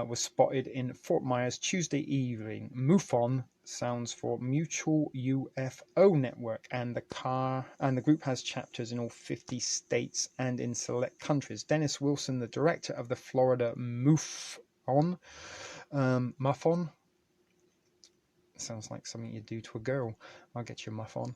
was spotted in Fort Myers Tuesday evening. MUFON sounds for Mutual UFO Network, and the group has chapters in all 50 states and in select countries. Dennis Wilson, the director of the Florida MUFON, sounds like something you do to a girl. I'll get your muff on.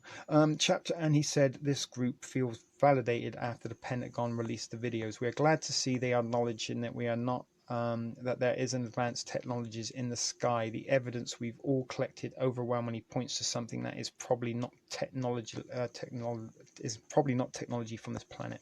Chapter, and he said this group feels validated after the Pentagon released the videos. We are glad to see they are acknowledging that we are not that there is an advanced technologies in the sky. The evidence we've all collected overwhelmingly points to something that is probably not technology from this planet.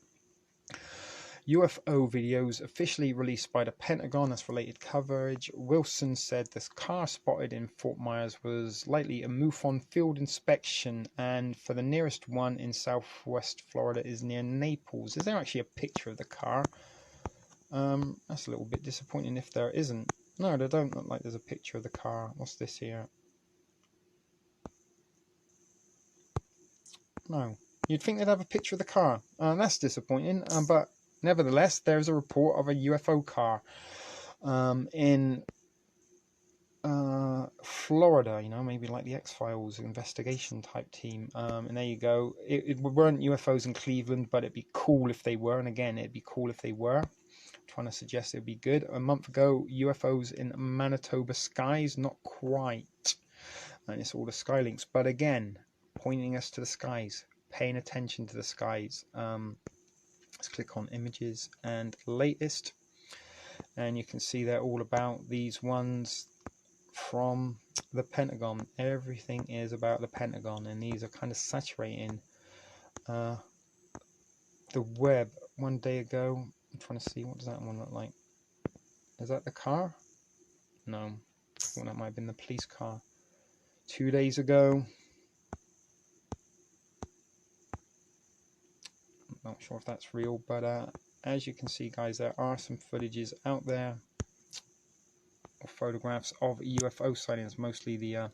UFO videos officially released by the Pentagon as related coverage. Wilson said this car spotted in Fort Myers was likely a MUFON field inspection, and for the nearest one in southwest Florida is near Naples. Is there actually a picture of the car? That's a little bit disappointing if there isn't. No, they don't look like there's a picture of the car. What's this here? No. You'd think they'd have a picture of the car. That's disappointing, but nevertheless, there's a report of a UFO car in Florida, maybe like the X-Files investigation type team. And there you go. It weren't UFOs in Cleveland, but it'd be cool if they were. And again, it'd be cool if they were. I'm trying to suggest it'd be good. A month ago, UFOs in Manitoba skies, not quite. And it's all the Skylinks. But again, pointing us to the skies, paying attention to the skies. Let's click on images and latest, and you can see they're all about these ones from the Pentagon. Everything is about the Pentagon, and these are kind of saturating the web. One day ago, I'm trying to see, what does that one look like? Is that the car? No, well, that might have been the police car. 2 days ago, not sure if that's real, but as you can see, guys, there are some footages out there, or photographs of UFO sightings, mostly the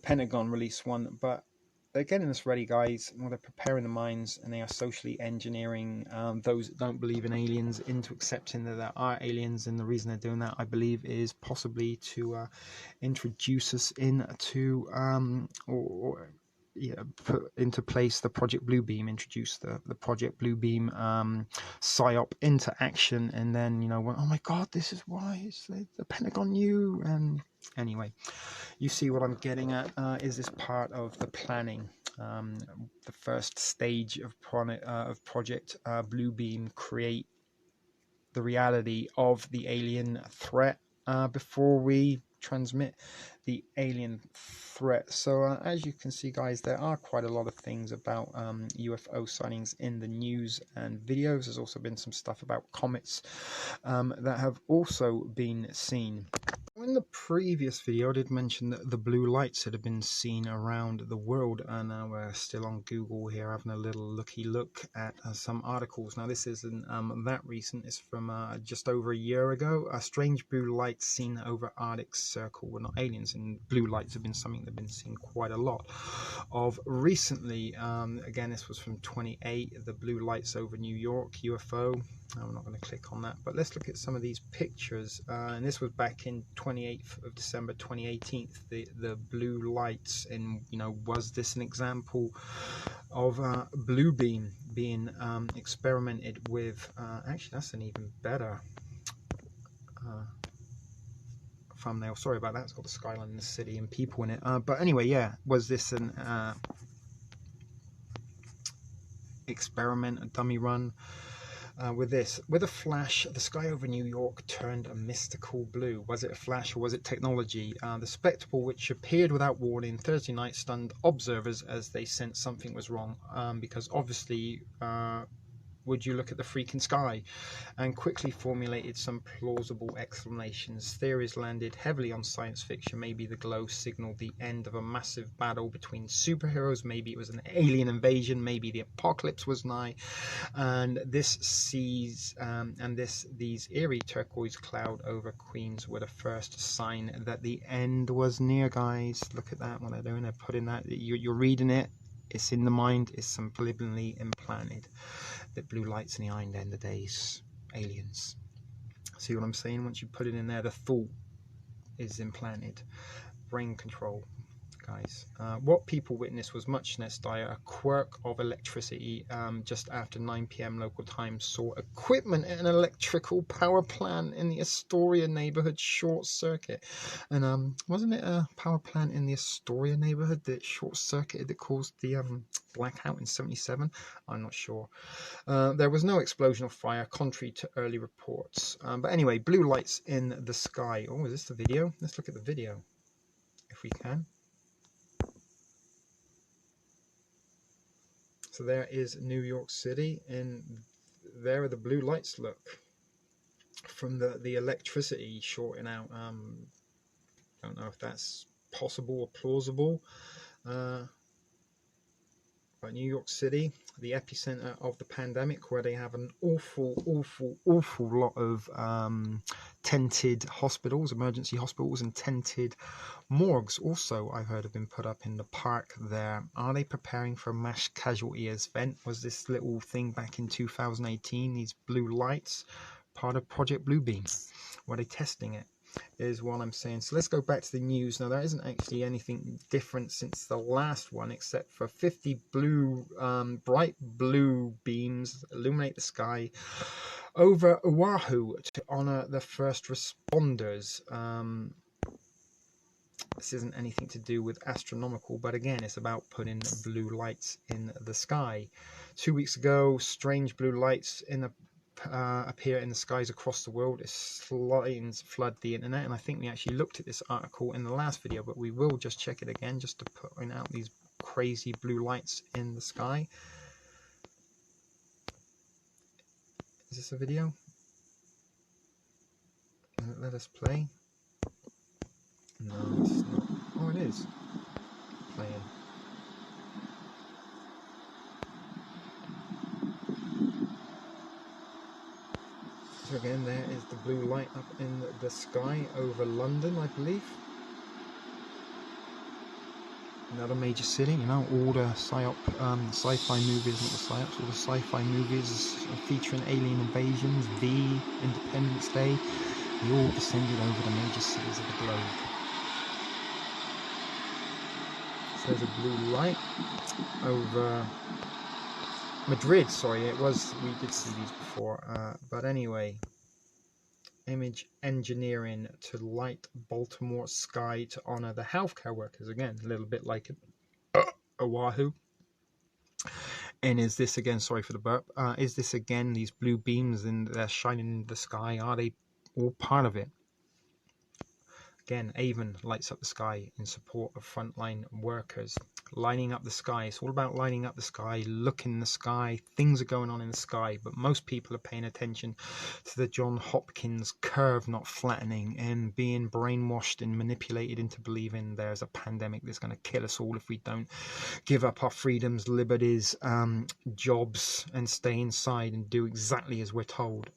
Pentagon released one. But they're getting us ready, guys. Well, they're preparing the minds, and they are socially engineering those that don't believe in aliens into accepting that there are aliens. And the reason they're doing that, I believe, is possibly to introduce us into put into place the Project Bluebeam, introduce the Project Bluebeam psyop into action, and then oh my God, this is why it's the Pentagon knew. And anyway, you see what I'm getting at. Is this part of the planning? The first stage of Project Bluebeam, create the reality of the alien threat before we transmit the alien threat. So as you can see, guys, there are quite a lot of things about UFO sightings in the news and videos. There's also been some stuff about comets that have also been seen. In the previous video, I did mention that the blue lights that have been seen around the world, and now we're still on Google here having a little look at some articles. Now this isn't that recent, it's from just over a year ago. Strange blue lights seen over Arctic Circle. Well, not aliens, and blue lights have been something that have been seen quite a lot of recently. Again, this was from 28, the blue lights over New York, UFO. I'm not going to click on that, but let's look at some of these pictures. And this was back in 28th of December 2018, the blue lights. And you know, was this an example of bluebeam being experimented with? Actually, that's an even better thumbnail. Sorry about that. It's got the skyline in the city and people in it. But anyway, yeah, was this an experiment, a dummy run? With a flash, the sky over New York turned a mystical blue. Was it a flash or was it technology? The spectacle, which appeared without warning Thursday night, stunned observers as they sensed something was wrong. Because obviously, would you look at the freaking sky? And quickly formulated some plausible explanations. Theories landed heavily on science fiction. Maybe the glow signaled the end of a massive battle between superheroes. Maybe it was an alien invasion. Maybe the apocalypse was nigh. And these eerie turquoise cloud over Queens were the first sign that the end was near, guys. Look at that, what they're doing. They're putting that, you're reading it. It's in the mind. It's subliminally implanted. That blue lights in the eye, end of days, aliens. See what I'm saying? Once you put it in there, the thought is implanted. Brain control, guys. What people witnessed was much less dire. A quirk of electricity just after 9 p.m. local time saw equipment at an electrical power plant in the Astoria neighborhood short circuit. And wasn't it a power plant in the Astoria neighborhood that short circuited that caused the blackout in 77? I'm not sure. There was no explosion or fire, contrary to early reports. But anyway, blue lights in the sky. Oh, is this the video? Let's look at the video, if we can. So there is New York City, and there are the blue lights, look, from the electricity shorting out. Don't know if that's possible or plausible. But New York City, the epicenter of the pandemic, where they have an awful lot of tented hospitals, emergency hospitals, and tented morgues also, I've heard, have been put up in the park there. Are they preparing for a mass casualty event? Was this little thing back in 2018, these blue lights, part of Project Bluebeam? Were they testing it? Is what I'm saying. So let's go back to the news. Now, there isn't actually anything different since the last one, except for 50 blue, bright blue beams illuminate the sky over Oahu to honor the first responders. This isn't anything to do with astronomical, but again, it's about putting blue lights in the sky. 2 weeks ago, strange blue lights in the appear in the skies across the world. It's sightings flood the internet, and I think we actually looked at this article in the last video, but we will just check it again just to point out these crazy blue lights in the sky. Is this a video? Let us play. No, it's not. Oh, it is playing. So again, there is the blue light up in the sky over London, I believe. Another major city, you know, all the sci-fi movies, not the psyops, all the sci-fi movies featuring alien invasions, V, Independence Day, they all descended over the major cities of the globe. So there's a blue light over Madrid, sorry, it was, we did see these before, but anyway, image engineering to light Baltimore sky to honor the healthcare workers, again, a little bit like Oahu. And is this again, sorry for the burp, is this again these blue beams and they're shining in the sky, are they all part of it? Again, Avon lights up the sky in support of frontline workers. Lining up the sky. It's all about lining up the sky, look in the sky. Things are going on in the sky, but most people are paying attention to the John Hopkins curve not flattening and being brainwashed and manipulated into believing there's a pandemic that's going to kill us all if we don't give up our freedoms, liberties, jobs, and stay inside and do exactly as we're told.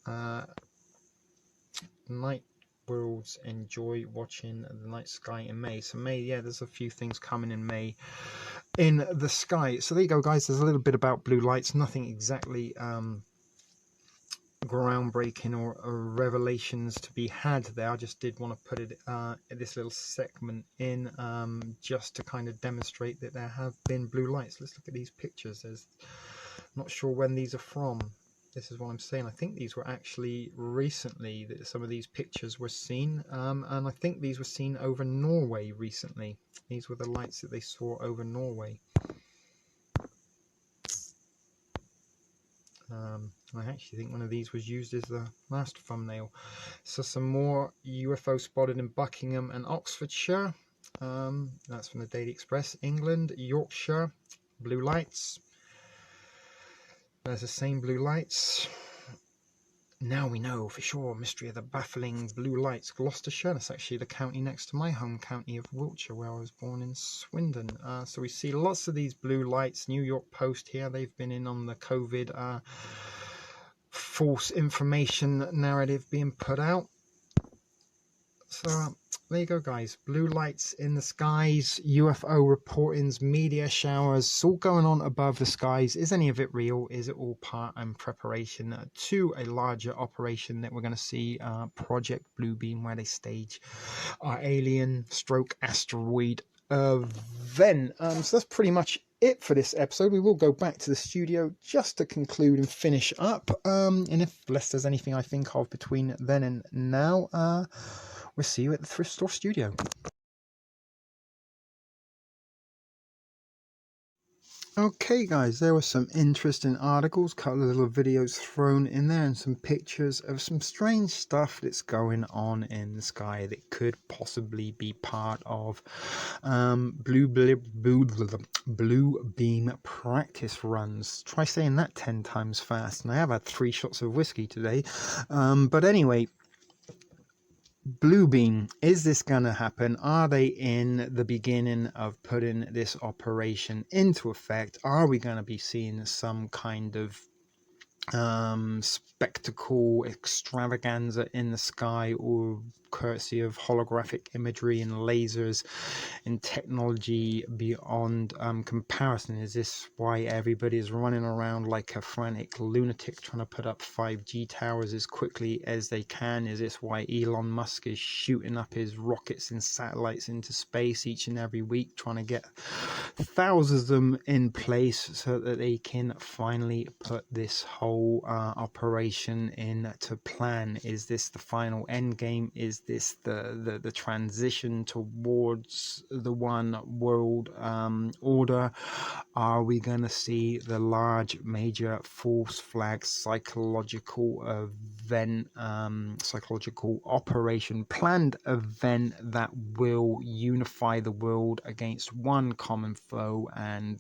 Night worlds enjoy watching the night sky in May. So May, yeah, there's a few things coming in May in the sky. So there you go, guys. There's a little bit about blue lights. Nothing exactly groundbreaking or revelations to be had there. I just did want to put it this little segment in just to kind of demonstrate that there have been blue lights. Let's look at these pictures. There's not sure when these are from. This is what I'm saying. I think these were actually recently that some of these pictures were seen, and I think these were seen over Norway recently. These were the lights that they saw over Norway. I actually think one of these was used as the last thumbnail. So some more UFO spotted in Buckingham and Oxfordshire. That's from the Daily Express. England, Yorkshire, blue lights. There's the same blue lights. Now we know for sure. Mystery of the baffling blue lights. Gloucestershire. That's actually the county next to my home county of Wiltshire, where I was born in Swindon. So we see lots of these blue lights. New York Post here. They've been in on the COVID false information narrative being put out. So there you go, guys. Blue lights in the skies, UFO reportings, media showers. It's all going on above the skies. Is any of it real? Is it all part and preparation to a larger operation that we're going to see, Project Bluebeam, where they stage our alien stroke asteroid event? So that's pretty much it for this episode. We will go back to the studio just to conclude and finish up. And if unless there's anything I think of between then and now, we'll see you at the Thrift Store studio. Okay, guys, there were some interesting articles, a couple of little videos thrown in there, and some pictures of some strange stuff that's going on in the sky that could possibly be part of blue beam practice runs. Try saying that 10 times fast. And I have had 3 shots of whiskey today. But anyway, Bluebeam, is this going to happen? Are they in the beginning of putting this operation into effect? Are we going to be seeing some kind of spectacle extravaganza in the sky, or courtesy of holographic imagery and lasers and technology beyond comparison? Is this why everybody is running around like a frantic lunatic trying to put up 5G towers as quickly as they can? Is this why Elon Musk is shooting up his rockets and satellites into space each and every week, trying to get thousands of them in place so that they can finally put this whole operation into plan? Is this the final end game? Is this the transition towards the one world order? Are we going to see the large major false flag psychological event, psychological operation, planned event that will unify the world against one common foe and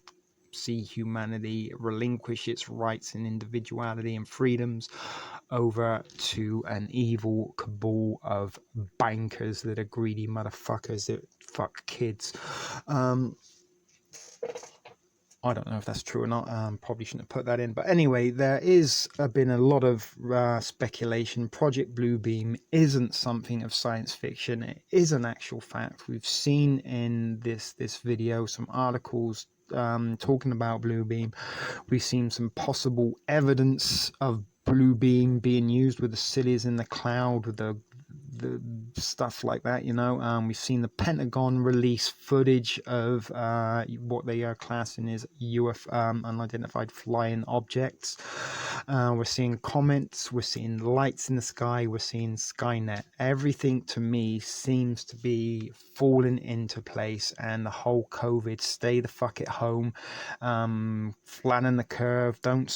see humanity relinquish its rights and individuality and freedoms over to an evil cabal of bankers that are greedy motherfuckers that fuck kids? I don't know if that's true or not. Probably shouldn't have put that in. But anyway, there is been a lot of speculation. Project Bluebeam isn't something of science fiction. It is an actual fact. We've seen in this video some articles talking about Bluebeam. We've seen some possible evidence of Bluebeam being used with the cities in the cloud, with the stuff like that, you know. We've seen the Pentagon release footage of what they are classing as UFO, unidentified flying objects. We're seeing comments, we're seeing lights in the sky, we're seeing Skynet. Everything to me seems to be falling into place, and the whole COVID, stay the fuck at home, flatten the curve, don't,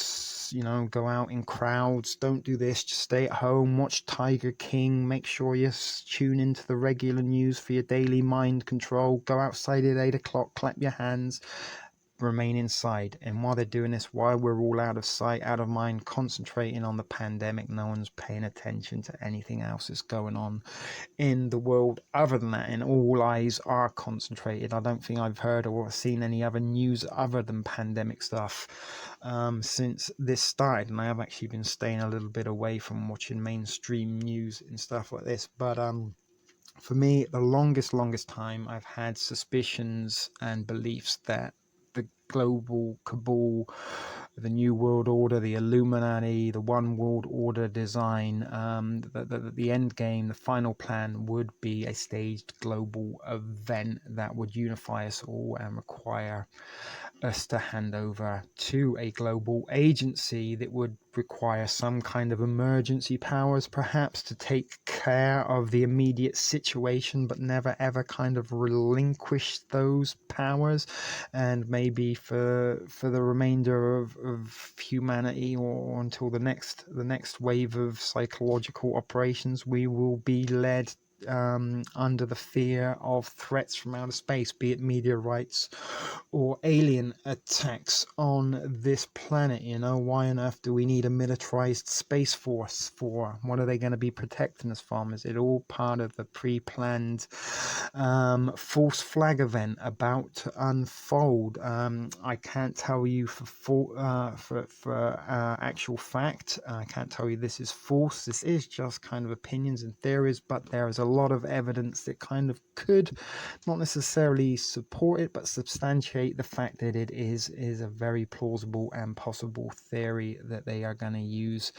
go out in crowds, don't do this, just stay at home, watch Tiger King, make sure you tune into the regular news for your daily mind control, go outside at 8 o'clock, clap your hands, remain inside. And while they're doing this, while we're all out of sight, out of mind, concentrating on the pandemic, no one's paying attention to anything else that's going on in the world other than that, and all eyes are concentrated. I don't think I've heard or seen any other news other than pandemic stuff since this started, and I have actually been staying a little bit away from watching mainstream news and stuff like this. But for me, the longest time I've had suspicions and beliefs that the global cabal, the New World Order, the Illuminati, the One World Order design, the end game, the final plan would be a staged global event that would unify us all and require us to hand over to a global agency that would require some kind of emergency powers, perhaps, to take care of the immediate situation, but never ever kind of relinquish those powers. And maybe for the remainder of humanity, or until the next wave of psychological operations, we will be led under the fear of threats from outer space, be it meteorites or alien attacks on this planet. Why on earth do we need a militarized space force for? What are they going to be protecting us from? Is it all part of the pre-planned false flag event about to unfold? I can't tell you for actual fact. I can't tell you this is false. This is just kind of opinions and theories, but there is a lot of evidence that kind of could not necessarily support it, but substantiate the fact that it is a very plausible and possible theory that they are going to use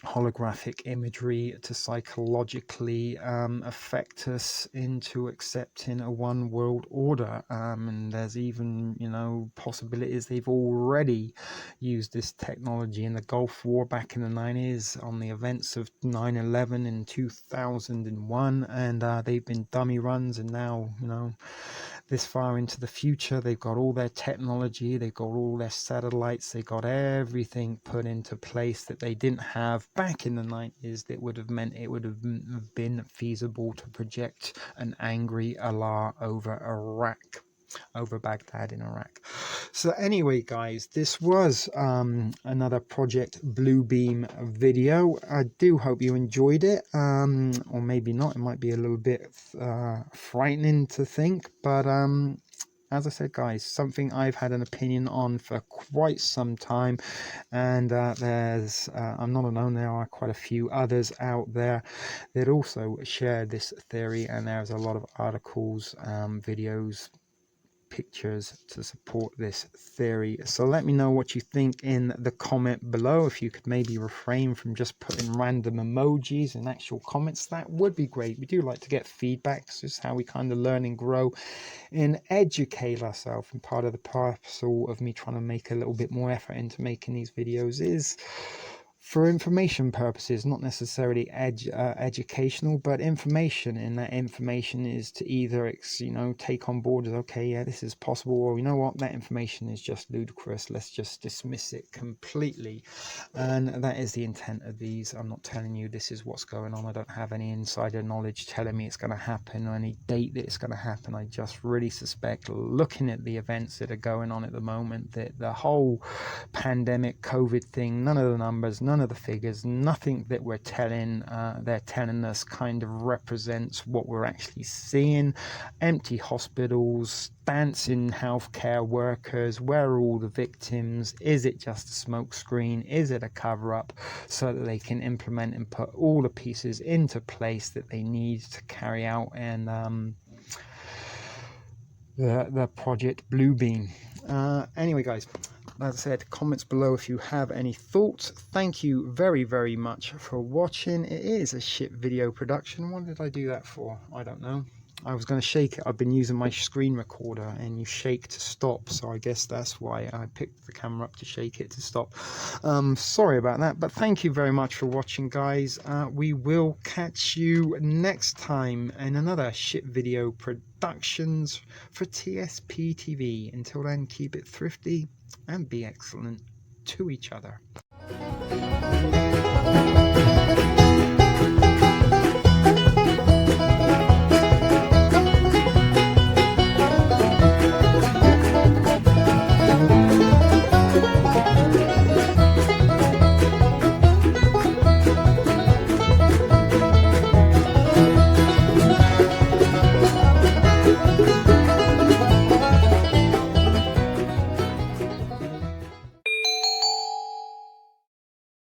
holographic imagery to psychologically affect us into accepting a one world order, and there's even possibilities they've already used this technology in the Gulf War back in the 90s on the events of 9/11 in 2001, and they've been dummy runs, and now this far into the future, they've got all their technology, they've got all their satellites, they got everything put into place that they didn't have back in the 90s. That would have meant it would have been feasible to project an angry Allah over Iraq, over Baghdad in Iraq. So anyway, guys, this was another Project Bluebeam video. I do hope you enjoyed it, or maybe not. It might be a little bit frightening to think, but as I said, guys, something I've had an opinion on for quite some time, and there's I'm not alone. There are quite a few others out there that also share this theory, and there's a lot of articles, videos, pictures to support this theory. So let me know what you think in the comment below. If you could maybe refrain from just putting random emojis in actual comments, that would be great. We do like to get feedback. This is how we kind of learn and grow and educate ourselves, and part of the parcel of me trying to make a little bit more effort into making these videos is for information purposes, not necessarily educational, but information. And that information is to either take on board as, okay, yeah, this is possible, or you know what, that information is just ludicrous, let's just dismiss it completely. And that is the intent of these. I'm not telling you this is what's going on. I don't have any insider knowledge telling me it's going to happen, or any date that it's going to happen. I just really suspect, looking at the events that are going on at the moment, that the whole pandemic COVID thing, none of the numbers, none of the figures, nothing that they're telling us kind of represents what we're actually seeing. Empty hospitals, dancing healthcare workers. Where are all the victims? Is it just a smoke screen? Is it a cover-up so that they can implement and put all the pieces into place that they need to carry out and the Project Bluebeam? Anyway, guys, as I said, comments below if you have any thoughts. Thank you very, very much for watching. It is a shit video production. What did I do that for? I don't know. I was going to shake it. I've been using my screen recorder and you shake to stop, so I guess that's why I picked the camera up to shake it to stop. Sorry about that, but thank you very much for watching, guys. We will catch you next time in another shit video productions for TSP TV. Until then, keep it thrifty and be excellent to each other.